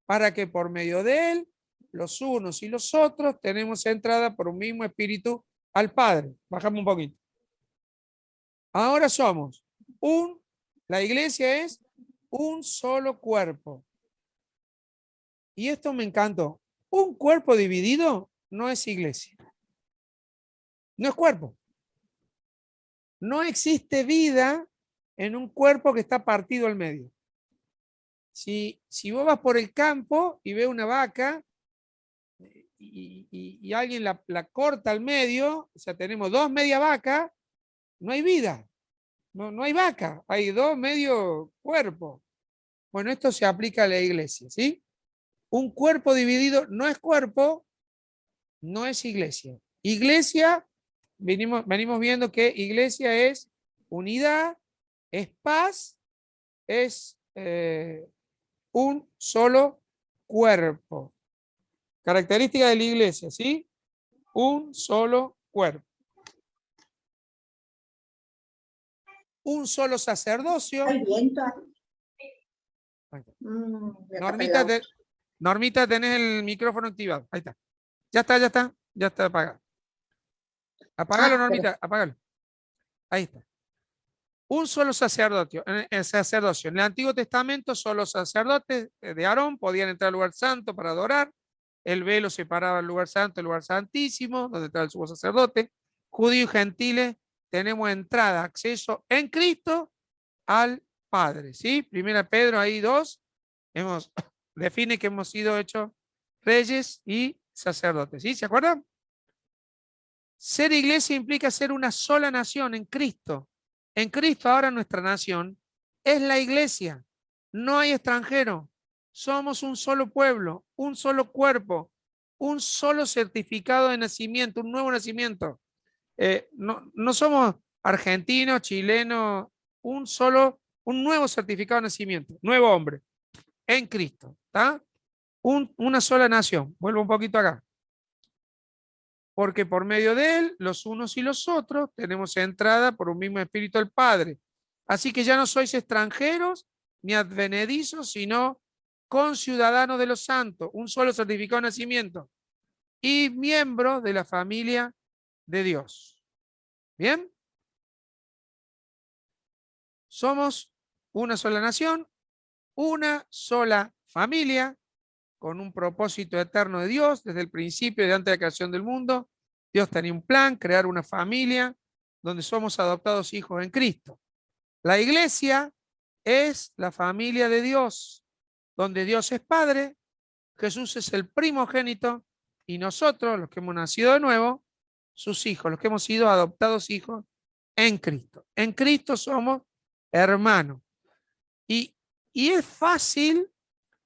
para que por medio de él, los unos y los otros, tenemos entrada por un mismo espíritu al Padre. Bajamos un poquito. Ahora somos la iglesia es un solo cuerpo. Y esto me encantó. Un cuerpo dividido no es iglesia. No es cuerpo. No existe vida en un cuerpo que está partido al medio. Si vos vas por el campo y ves una vaca y alguien la corta al medio, o sea, tenemos dos media vacas, no hay vida. No hay vaca, hay dos medio cuerpos. Bueno, esto se aplica a la iglesia, ¿sí? Un cuerpo dividido no es cuerpo, no es iglesia. Iglesia, venimos viendo que iglesia es unidad, es paz, es un solo cuerpo. Característica de la iglesia, ¿sí? Un solo cuerpo. Un solo sacerdocio. ¿Hay viento? Normita, Normita, tenés el micrófono activado. Ahí está. Ya está apagado. Apágalo, Normita, apágalo. Ahí está. Un solo sacerdocio. En el Antiguo Testamento, solo sacerdotes de Aarón podían entrar al lugar santo para adorar. El velo separaba el lugar santo del lugar santísimo, donde estaba el sumo sacerdote. Judíos y gentiles tenemos entrada, acceso en Cristo al Padre. ¿Sí? Primera Pedro, ahí 2, define que hemos sido hechos reyes y sacerdotes. ¿Sí? ¿Se acuerdan? Ser iglesia implica ser una sola nación en Cristo. En Cristo ahora nuestra nación es la iglesia. No hay extranjero. Somos un solo pueblo, un solo cuerpo, un solo certificado de nacimiento, un nuevo nacimiento. No somos argentinos, chilenos, un nuevo certificado de nacimiento, nuevo hombre, en Cristo. ¿Está? Una sola nación. Vuelvo un poquito acá. Porque por medio de él, los unos y los otros, tenemos entrada por un mismo espíritu al Padre. Así que ya no sois extranjeros ni advenedizos, sino conciudadanos de los santos, un solo certificado de nacimiento y miembros de la familia de Dios. ¿Bien? Somos una sola nación, una sola familia, con un propósito eterno de Dios, desde el principio y antes de la creación del mundo. Dios tenía un plan, crear una familia donde somos adoptados hijos en Cristo. La iglesia es la familia de Dios, donde Dios es Padre, Jesús es el primogénito y nosotros, los que hemos nacido de nuevo, sus hijos, los que hemos sido adoptados hijos en Cristo. En Cristo somos hermanos. Y es fácil,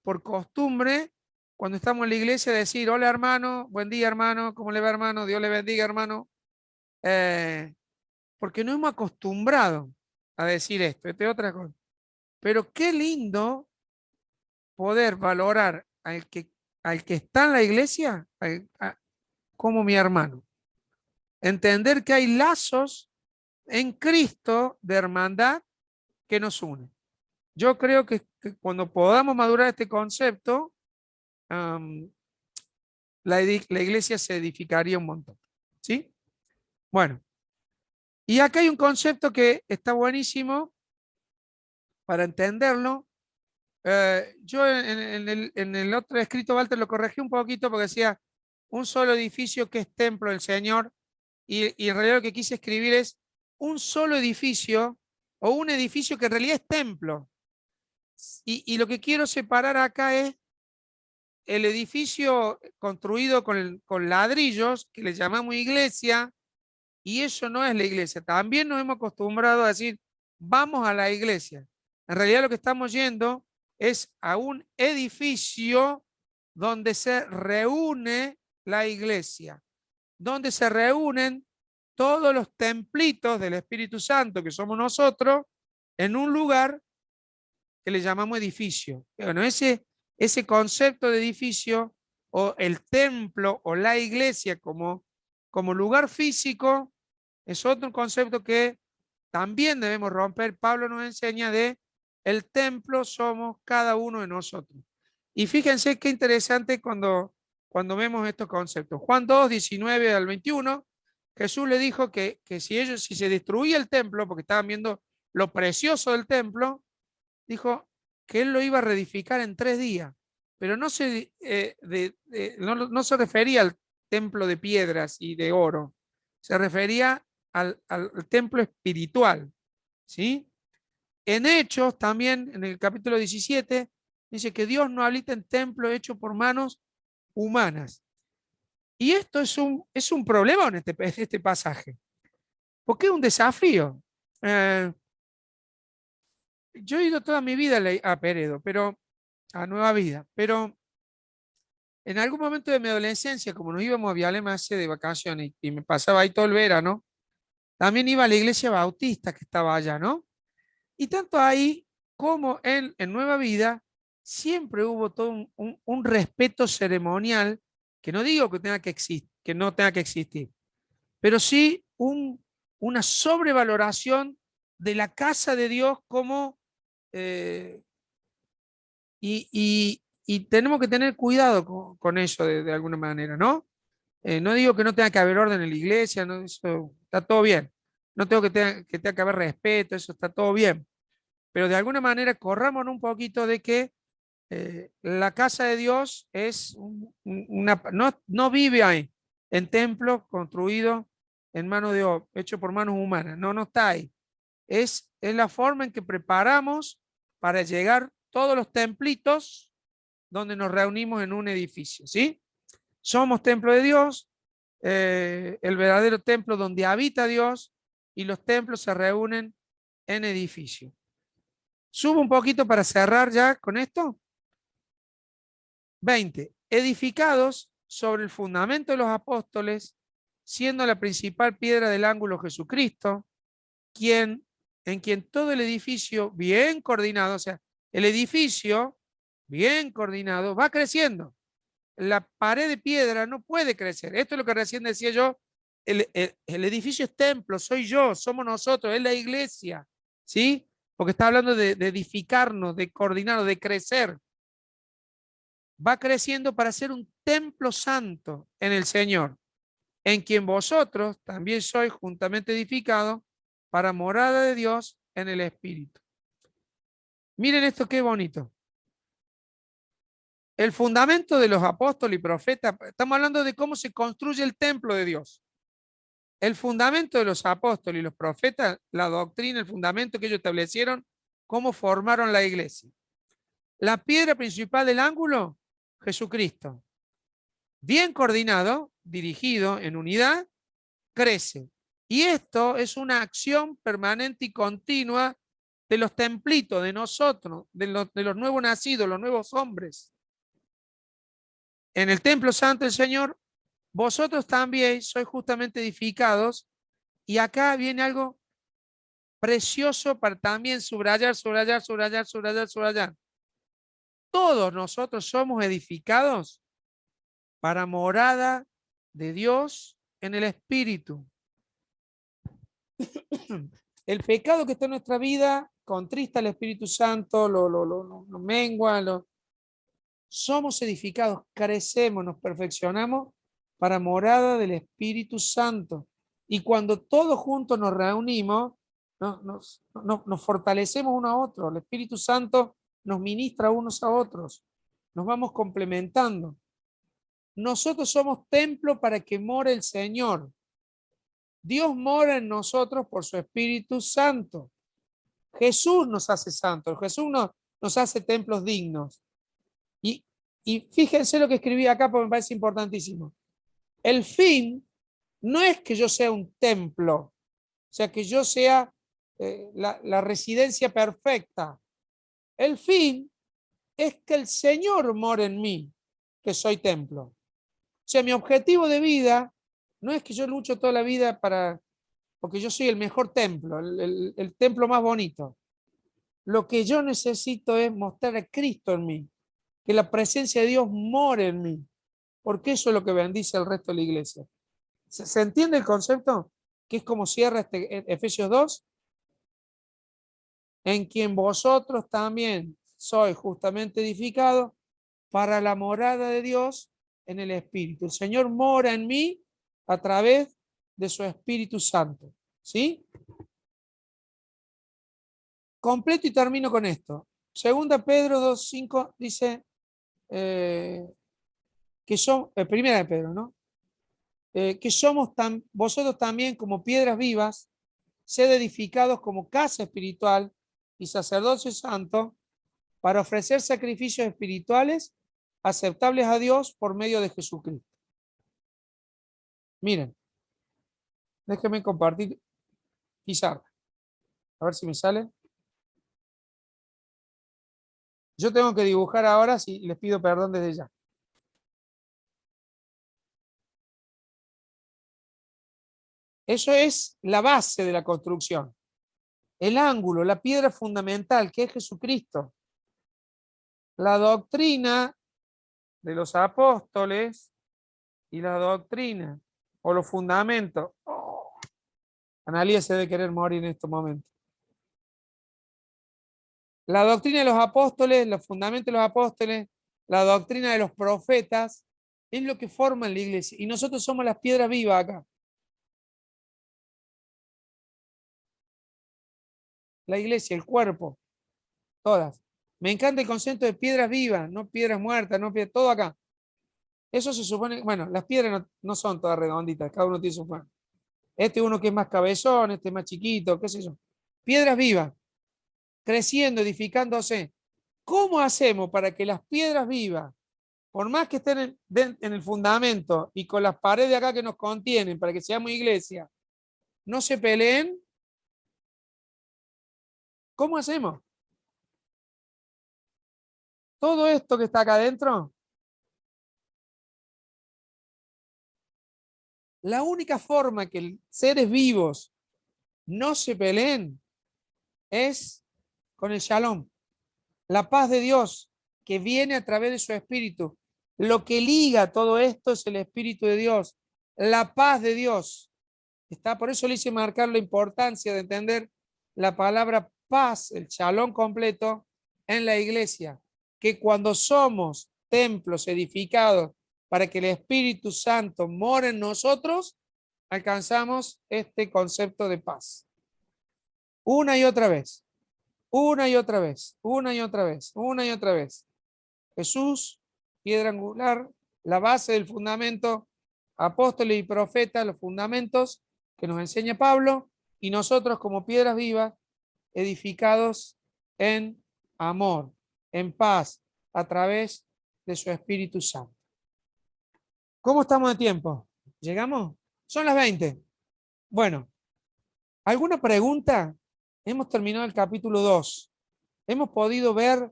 por costumbre, cuando estamos en la iglesia, decir, hola hermano, buen día hermano, ¿cómo le va hermano? Dios le bendiga hermano. Porque no hemos acostumbrado a decir esto, esta es otra cosa. Pero qué lindo poder valorar al que está en la iglesia como mi hermano. Entender que hay lazos en Cristo de hermandad que nos unen. Yo creo que cuando podamos madurar este concepto, la iglesia se edificaría un montón. ¿Sí? Bueno, y acá hay un concepto que está buenísimo para entenderlo. Yo en el otro escrito, Walter, lo corregí un poquito porque decía un solo edificio que es templo del Señor, y en realidad lo que quise escribir es un solo edificio o un edificio que en realidad es templo. Y lo que quiero separar acá es el edificio construido con ladrillos, que le llamamos iglesia, y eso no es la iglesia. También nos hemos acostumbrado a decir, vamos a la iglesia. En realidad lo que estamos yendo es a un edificio donde se reúne la iglesia, donde se reúnen todos los templitos del Espíritu Santo, que somos nosotros, en un lugar que le llamamos edificio. Bueno, ese ese concepto de edificio o el templo o la iglesia como lugar físico es otro concepto que también debemos romper. Pablo nos enseña de el templo somos cada uno de nosotros. Y fíjense qué interesante cuando vemos estos conceptos. Juan 2, 19 al 21, Jesús le dijo que si se destruía el templo, porque estaban viendo lo precioso del templo, dijo que él lo iba a reedificar en 3 días. Pero no se refería al templo de piedras y de oro, se refería al templo espiritual, ¿sí? En Hechos, también en el capítulo 17, dice que Dios no habita en templo hecho por manos humanas. Y esto es un problema en este pasaje, porque es un desafío. Yo he ido toda mi vida a Peredo, pero a Nueva Vida, pero en algún momento de mi adolescencia, como nos íbamos a Vialemase de vacaciones y me pasaba ahí todo el verano, también iba a la iglesia bautista que estaba allá, ¿no? Y tanto ahí como en Nueva Vida, siempre hubo todo un respeto ceremonial, que no digo que no tenga que existir, pero sí una sobrevaloración de la casa de Dios como y tenemos que tener cuidado con eso de alguna manera, ¿no? No digo que no tenga que haber orden en la iglesia, no, eso está todo bien. No tengo que tenga que haber respeto, eso está todo bien. Pero de alguna manera corramos un poquito de que la casa de Dios es no vive ahí, en templo construido en mano de obra, hecho por manos humanas. No está ahí. Es la forma en que preparamos para llegar todos los templitos donde nos reunimos en un edificio, ¿sí? Somos templo de Dios, el verdadero templo donde habita Dios, y los templos se reúnen en edificio. Subo un poquito para cerrar ya con esto. 20. Edificados sobre el fundamento de los apóstoles, siendo la principal piedra del ángulo Jesucristo, en quien todo el edificio bien coordinado, o sea, el edificio bien coordinado va creciendo. La pared de piedra no puede crecer. Esto es lo que recién decía yo. El edificio es templo, soy yo, somos nosotros, es la iglesia, ¿sí? Porque está hablando de edificarnos, de coordinarnos, de crecer. Va creciendo para ser un templo santo en el Señor, en quien vosotros también sois juntamente edificados para morada de Dios en el Espíritu. Miren esto, qué bonito. El fundamento de los apóstoles y profetas, estamos hablando de cómo se construye el templo de Dios. El fundamento de los apóstoles y los profetas, la doctrina, el fundamento que ellos establecieron, cómo formaron la iglesia. La piedra principal del ángulo, Jesucristo. Bien coordinado, dirigido en unidad, crece. Y esto es una acción permanente y continua de los templitos, de nosotros, de los nuevos nacidos, los nuevos hombres. En el templo santo del Señor, vosotros también sois justamente edificados, y acá viene algo precioso para también subrayar. Todos nosotros somos edificados para morada de Dios en el Espíritu. El pecado que está en nuestra vida contrista al Espíritu Santo, lo mengua, somos edificados, crecemos, nos perfeccionamos para morada del Espíritu Santo. Y cuando todos juntos nos reunimos, nos fortalecemos uno a otro. El Espíritu Santo nos ministra unos a otros. Nos vamos complementando. Nosotros somos templo para que more el Señor. Dios mora en nosotros por su Espíritu Santo. Jesús nos hace santos. Jesús nos hace templos dignos. Y fíjense lo que escribí acá porque me parece importantísimo. El fin no es que yo sea un templo, o sea, que yo sea la residencia perfecta. El fin es que el Señor more en mí, que soy templo. O sea, mi objetivo de vida no es que yo lucho toda la vida porque yo soy el mejor templo, el templo más bonito. Lo que yo necesito es mostrar a Cristo en mí. que la presencia de Dios more en mí, porque eso es lo que bendice al resto de la iglesia. ¿Se entiende el concepto? Que es como cierra Efesios 2, en quien vosotros también sois justamente edificados para la morada de Dios en el Espíritu. El Señor mora en mí a través de su Espíritu Santo. ¿Sí? Completo y termino con esto. Segunda Pedro 2:5 dice que son, primera de Pedro, ¿no? Que somos vosotros también como piedras vivas, sed edificados como casa espiritual y sacerdocio santo para ofrecer sacrificios espirituales aceptables a Dios por medio de Jesucristo. Miren, déjenme compartir pizarra. A ver si me sale. Yo tengo que dibujar ahora, si les pido perdón desde ya. Eso es la base de la construcción. El ángulo, la piedra fundamental, que es Jesucristo. La doctrina de los apóstoles y la doctrina o los fundamentos. Oh, Analía se debe querer morir en estos momentos. La doctrina de los apóstoles, los fundamentos de los apóstoles, la doctrina de los profetas, es lo que forma la iglesia. Y nosotros somos las piedras vivas acá. La iglesia, el cuerpo, todas. Me encanta el concepto de piedras vivas, no piedras muertas, no piedras, todo acá. Eso se supone, bueno, las piedras no son todas redonditas, cada uno tiene su forma. Este uno que es más cabezón, este más chiquito, qué sé yo. Piedras vivas, creciendo, edificándose. ¿Cómo hacemos para que las piedras vivas, por más que estén en el fundamento y con las paredes acá que nos contienen, para que seamos iglesia, no se peleen? ¿Cómo hacemos? Todo esto que está acá adentro, la única forma que seres vivos no se peleen es con el shalom, la paz de Dios que viene a través de su espíritu. Lo que liga todo esto es el espíritu de Dios, la paz de Dios. Por eso le hice marcar la importancia de entender la palabra paz, el shalom completo en la iglesia, que cuando somos templos edificados para que el Espíritu Santo more en nosotros, alcanzamos este concepto de paz. Una y otra vez, una y otra vez, una y otra vez, una y otra vez. Jesús, piedra angular, la base del fundamento, apóstoles y profetas, los fundamentos que nos enseña Pablo, y nosotros como piedras vivas, edificados en amor, en paz, a través de su Espíritu Santo. ¿Cómo estamos de tiempo? ¿Llegamos? Son las 20. Bueno, ¿alguna pregunta? Hemos terminado el capítulo 2. Hemos podido ver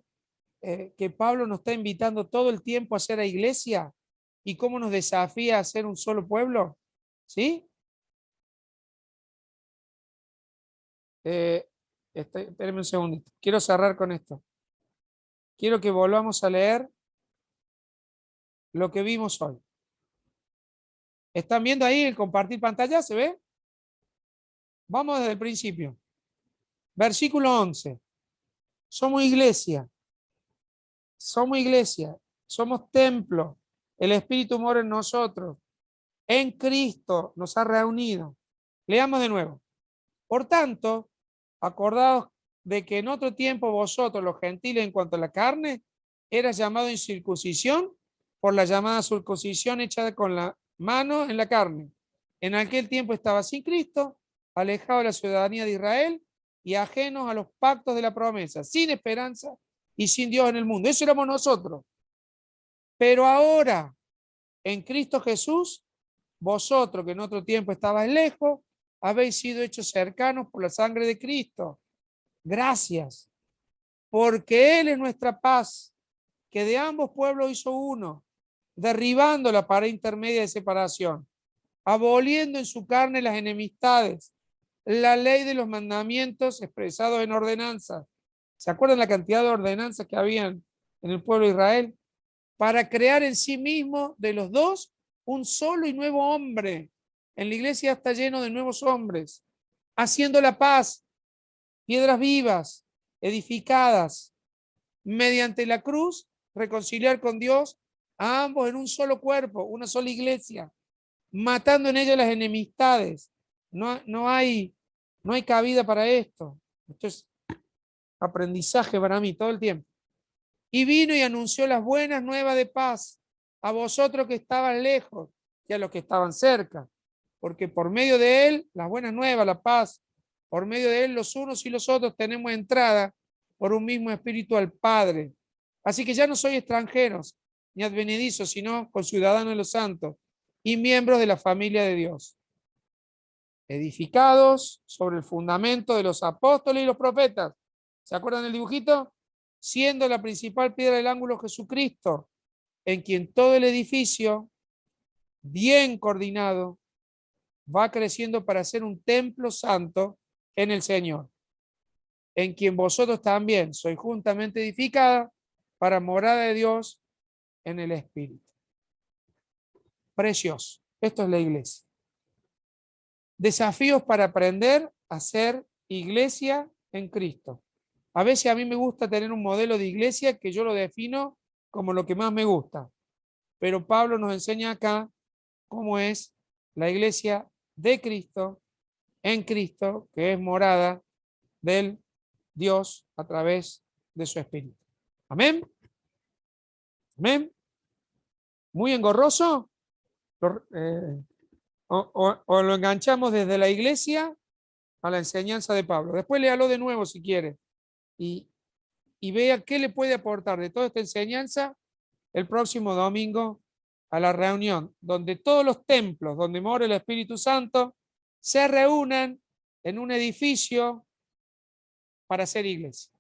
que Pablo nos está invitando todo el tiempo a ser a iglesia y cómo nos desafía a ser un solo pueblo. ¿Sí? Espérenme un segundito. Quiero cerrar con esto. Quiero que volvamos a leer lo que vimos hoy. ¿Están viendo ahí el compartir pantalla? ¿Se ve? Vamos desde el principio. Versículo 11. Somos iglesia. Somos iglesia. Somos templo. El Espíritu mora en nosotros. En Cristo nos ha reunido. Leamos de nuevo. Por tanto, acordaos de que en otro tiempo vosotros, los gentiles, en cuanto a la carne, eras llamado incircuncisión por la llamada circuncisión hecha con la mano en la carne. En aquel tiempo estaba sin Cristo, alejado de la ciudadanía de Israel y ajenos a los pactos de la promesa, sin esperanza y sin Dios en el mundo. Eso éramos nosotros. Pero ahora, en Cristo Jesús, vosotros que en otro tiempo estabais lejos, habéis sido hechos cercanos por la sangre de Cristo. Gracias, porque Él es nuestra paz, que de ambos pueblos hizo uno, derribando la pared intermedia de separación, aboliendo en su carne las enemistades, la ley de los mandamientos expresados en ordenanzas. ¿Se acuerdan la cantidad de ordenanzas que habían en el pueblo de Israel? para crear en sí mismo de los dos un solo y nuevo hombre. En la iglesia está lleno de nuevos hombres, haciendo la paz, piedras vivas, edificadas, mediante la cruz, reconciliar con Dios a ambos en un solo cuerpo, una sola iglesia, matando en ella las enemistades. No hay cabida para esto. Esto es aprendizaje para mí todo el tiempo. Y vino y anunció las buenas nuevas de paz a vosotros que estaban lejos y a los que estaban cerca, porque por medio de él, las buenas nuevas, la paz, por medio de él los unos y los otros tenemos entrada por un mismo espíritu al Padre. Así que ya no sois extranjeros ni advenedizos, sino conciudadanos de los santos y miembros de la familia de Dios, edificados sobre el fundamento de los apóstoles y los profetas. ¿Se acuerdan del dibujito? Siendo la principal piedra del ángulo Jesucristo, en quien todo el edificio, bien coordinado, va creciendo para ser un templo santo en el Señor, en quien vosotros también sois juntamente edificada para morada de Dios en el Espíritu. Precioso. Esto es la iglesia. Desafíos para aprender a ser iglesia en Cristo. A veces a mí me gusta tener un modelo de iglesia que yo lo defino como lo que más me gusta. Pero Pablo nos enseña acá cómo es la iglesia de Cristo, en Cristo, que es morada del Dios a través de su Espíritu. Amén. Amén. Muy engorroso. O lo enganchamos desde la iglesia a la enseñanza de Pablo. Después léalo de nuevo si quiere. Y vea qué le puede aportar de toda esta enseñanza el próximo domingo a la reunión, donde todos los templos donde mora el Espíritu Santo se reúnan en un edificio para hacer iglesia.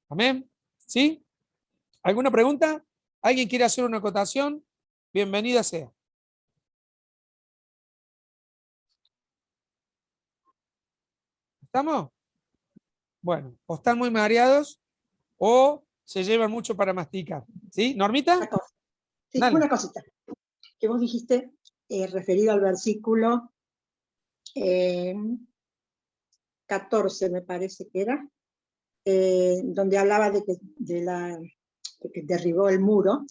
Amén. ¿Sí? ¿Alguna pregunta? ¿Alguien quiere hacer una acotación? Bienvenida sea. ¿Estamos? Bueno, o están muy mareados o se llevan mucho para masticar. ¿Sí? ¿Normita? Una cosa. Sí, Dale. una cosita. Que vos dijiste, referido al versículo 14, me parece que era, donde hablaba de que derribó el muro.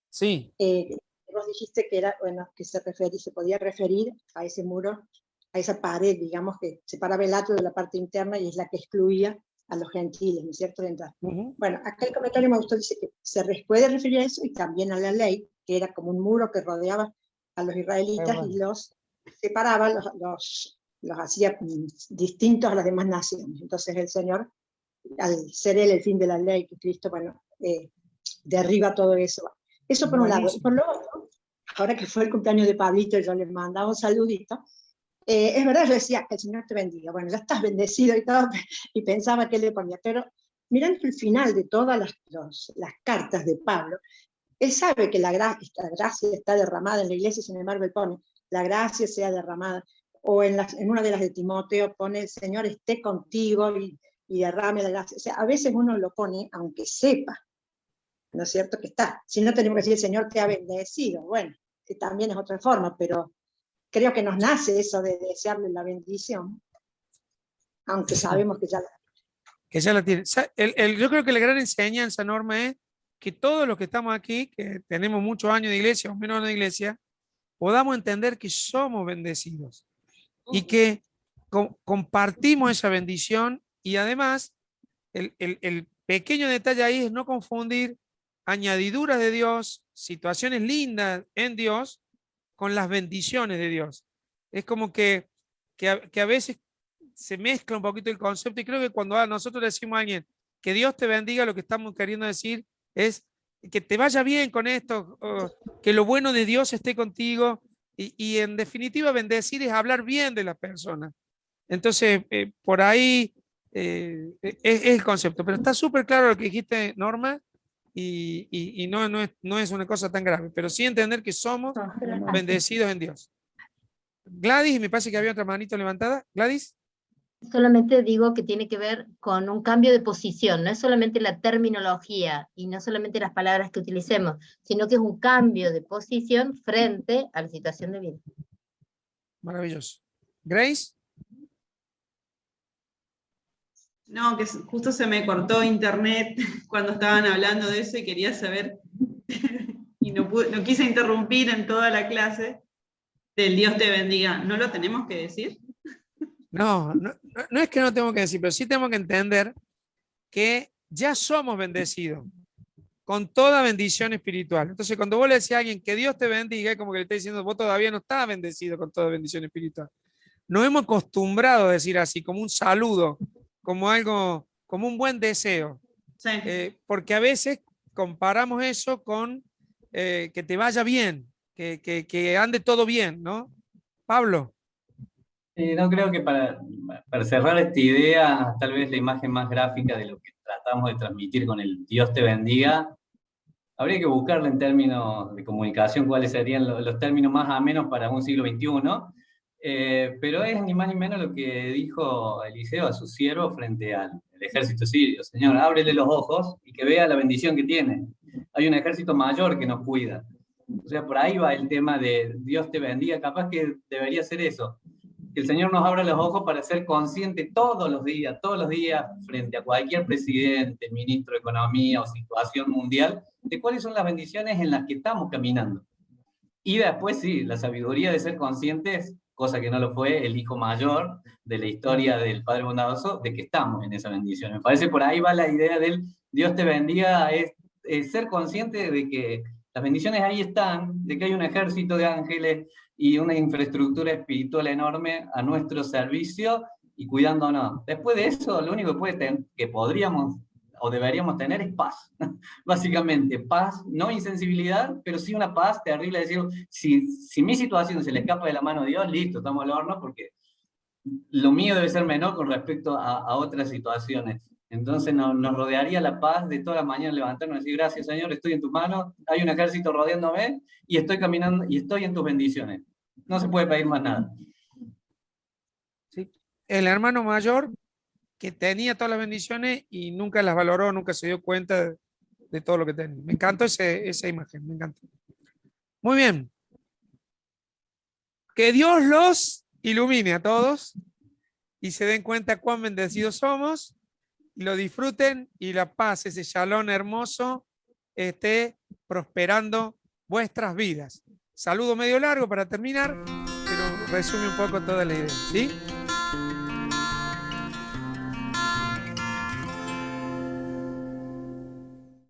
Sí. Vos dijiste que era, bueno, que se podía referir a ese muro, a esa pared, digamos, que separaba el atrio de la parte interna y es la que excluía a los gentiles, ¿no es cierto?, de entrar. Bueno, acá el comentario me gustó, dice que se puede referir a eso y también a la ley, que era como un muro que rodeaba a los israelitas y los separaba, los hacía distintos a las demás naciones. Entonces el Señor, al ser Él el fin de la ley, que Cristo, bueno, derriba todo eso. Eso por un lado. Y por lo otro, ahora que fue el cumpleaños de Pablito, yo le mandaba un saludito. Es verdad, yo decía, que el Señor te bendiga. Bueno, ya estás bendecido y todo, y pensaba que le ponía. Pero mirando el final de todas las cartas de Pablo, él sabe que la gracia está derramada en la iglesia, sin embargo él pone, la gracia sea derramada. O en una de las de Timoteo pone, el Señor esté contigo y derrame la gracia. O sea, a veces uno lo pone, aunque sepa, ¿no es cierto?, que está. Si no tenemos que decir, el Señor te ha bendecido. Bueno, que también es otra forma, pero creo que nos nace eso de desearle la bendición, aunque sabemos que ya la tiene. Yo creo que la gran enseñanza, Norma, es que todos los que estamos aquí, que tenemos muchos años de iglesia o menos de iglesia, podamos entender que somos bendecidos y que compartimos esa bendición, y además el pequeño detalle ahí es no confundir añadiduras de Dios, situaciones lindas en Dios, con las bendiciones de Dios. Es como que a veces se mezcla un poquito el concepto, y creo que cuando nosotros le decimos a alguien que Dios te bendiga, lo que estamos queriendo decir es que te vaya bien con esto, que lo bueno de Dios esté contigo, y en definitiva bendecir es hablar bien de la persona. Entonces, por ahí es el concepto, pero está súper claro lo que dijiste, Norma, y no es una cosa tan grave, pero sí entender que somos bendecidos en Dios. Gladys, me parece que había otra manito levantada. Gladys. Solamente digo que tiene que ver con un cambio de posición, no es solamente la terminología y no solamente las palabras que utilicemos, sino que es un cambio de posición frente a la situación de vida. Maravilloso. Grace. No, que justo se me cortó internet cuando estaban hablando de eso y quería saber, y no quise interrumpir en toda la clase, del Dios te bendiga. ¿No lo tenemos que decir? No es que no tengo que decir, pero sí tenemos que entender que ya somos bendecidos con toda bendición espiritual. Entonces, cuando vos le decís a alguien que Dios te bendiga, es como que le está diciendo, vos todavía no estás bendecido con toda bendición espiritual. Nos hemos acostumbrado a decir así, como un saludo, como algo, como un buen deseo. Sí. Porque a veces comparamos eso con que te vaya bien, que ande todo bien, ¿no? Pablo. No creo que para cerrar esta idea, tal vez la imagen más gráfica de lo que tratamos de transmitir con el Dios te bendiga, habría que buscarle en términos de comunicación cuáles serían los términos más amenos para un siglo XXI, pero es ni más ni menos lo que dijo Eliseo a su siervo frente al ejército sirio. Señor, ábrele los ojos y que vea la bendición que tiene. Hay un ejército mayor que nos cuida. O sea, por ahí va el tema de Dios te bendiga, capaz que debería ser eso. Que el Señor nos abra los ojos para ser conscientes todos los días, frente a cualquier presidente, ministro de Economía o situación mundial, de cuáles son las bendiciones en las que estamos caminando. Y después, sí, la sabiduría de ser conscientes, cosa que no lo fue el hijo mayor de la historia del Padre Bondadoso, de que estamos en esa bendición. Me parece por ahí va la idea del Dios te bendiga, es ser consciente de que las bendiciones ahí están, de que hay un ejército de ángeles y una infraestructura espiritual enorme a nuestro servicio y cuidándonos. Después de eso, lo único que podríamos o deberíamos tener es paz. Básicamente, paz, no insensibilidad, pero sí una paz terrible. Es decir, si mi situación se le escapa de la mano de Dios, listo, estamos al horno, porque lo mío debe ser menor con respecto a otras situaciones. Entonces nos rodearía la paz de toda la mañana levantarnos y decir, gracias Señor, estoy en tus manos, hay un ejército rodeándome y estoy caminando y estoy en tus bendiciones. No se puede pedir más nada. ¿Sí? El hermano mayor que tenía todas las bendiciones y nunca las valoró, nunca se dio cuenta de todo lo que tenía. Me encantó esa imagen, me encantó. Muy bien. Que Dios los ilumine a todos y se den cuenta cuán bendecidos somos y lo disfruten y la paz, ese shalom hermoso, esté prosperando vuestras vidas. Saludo medio largo para terminar, pero resume un poco toda la idea, ¿sí?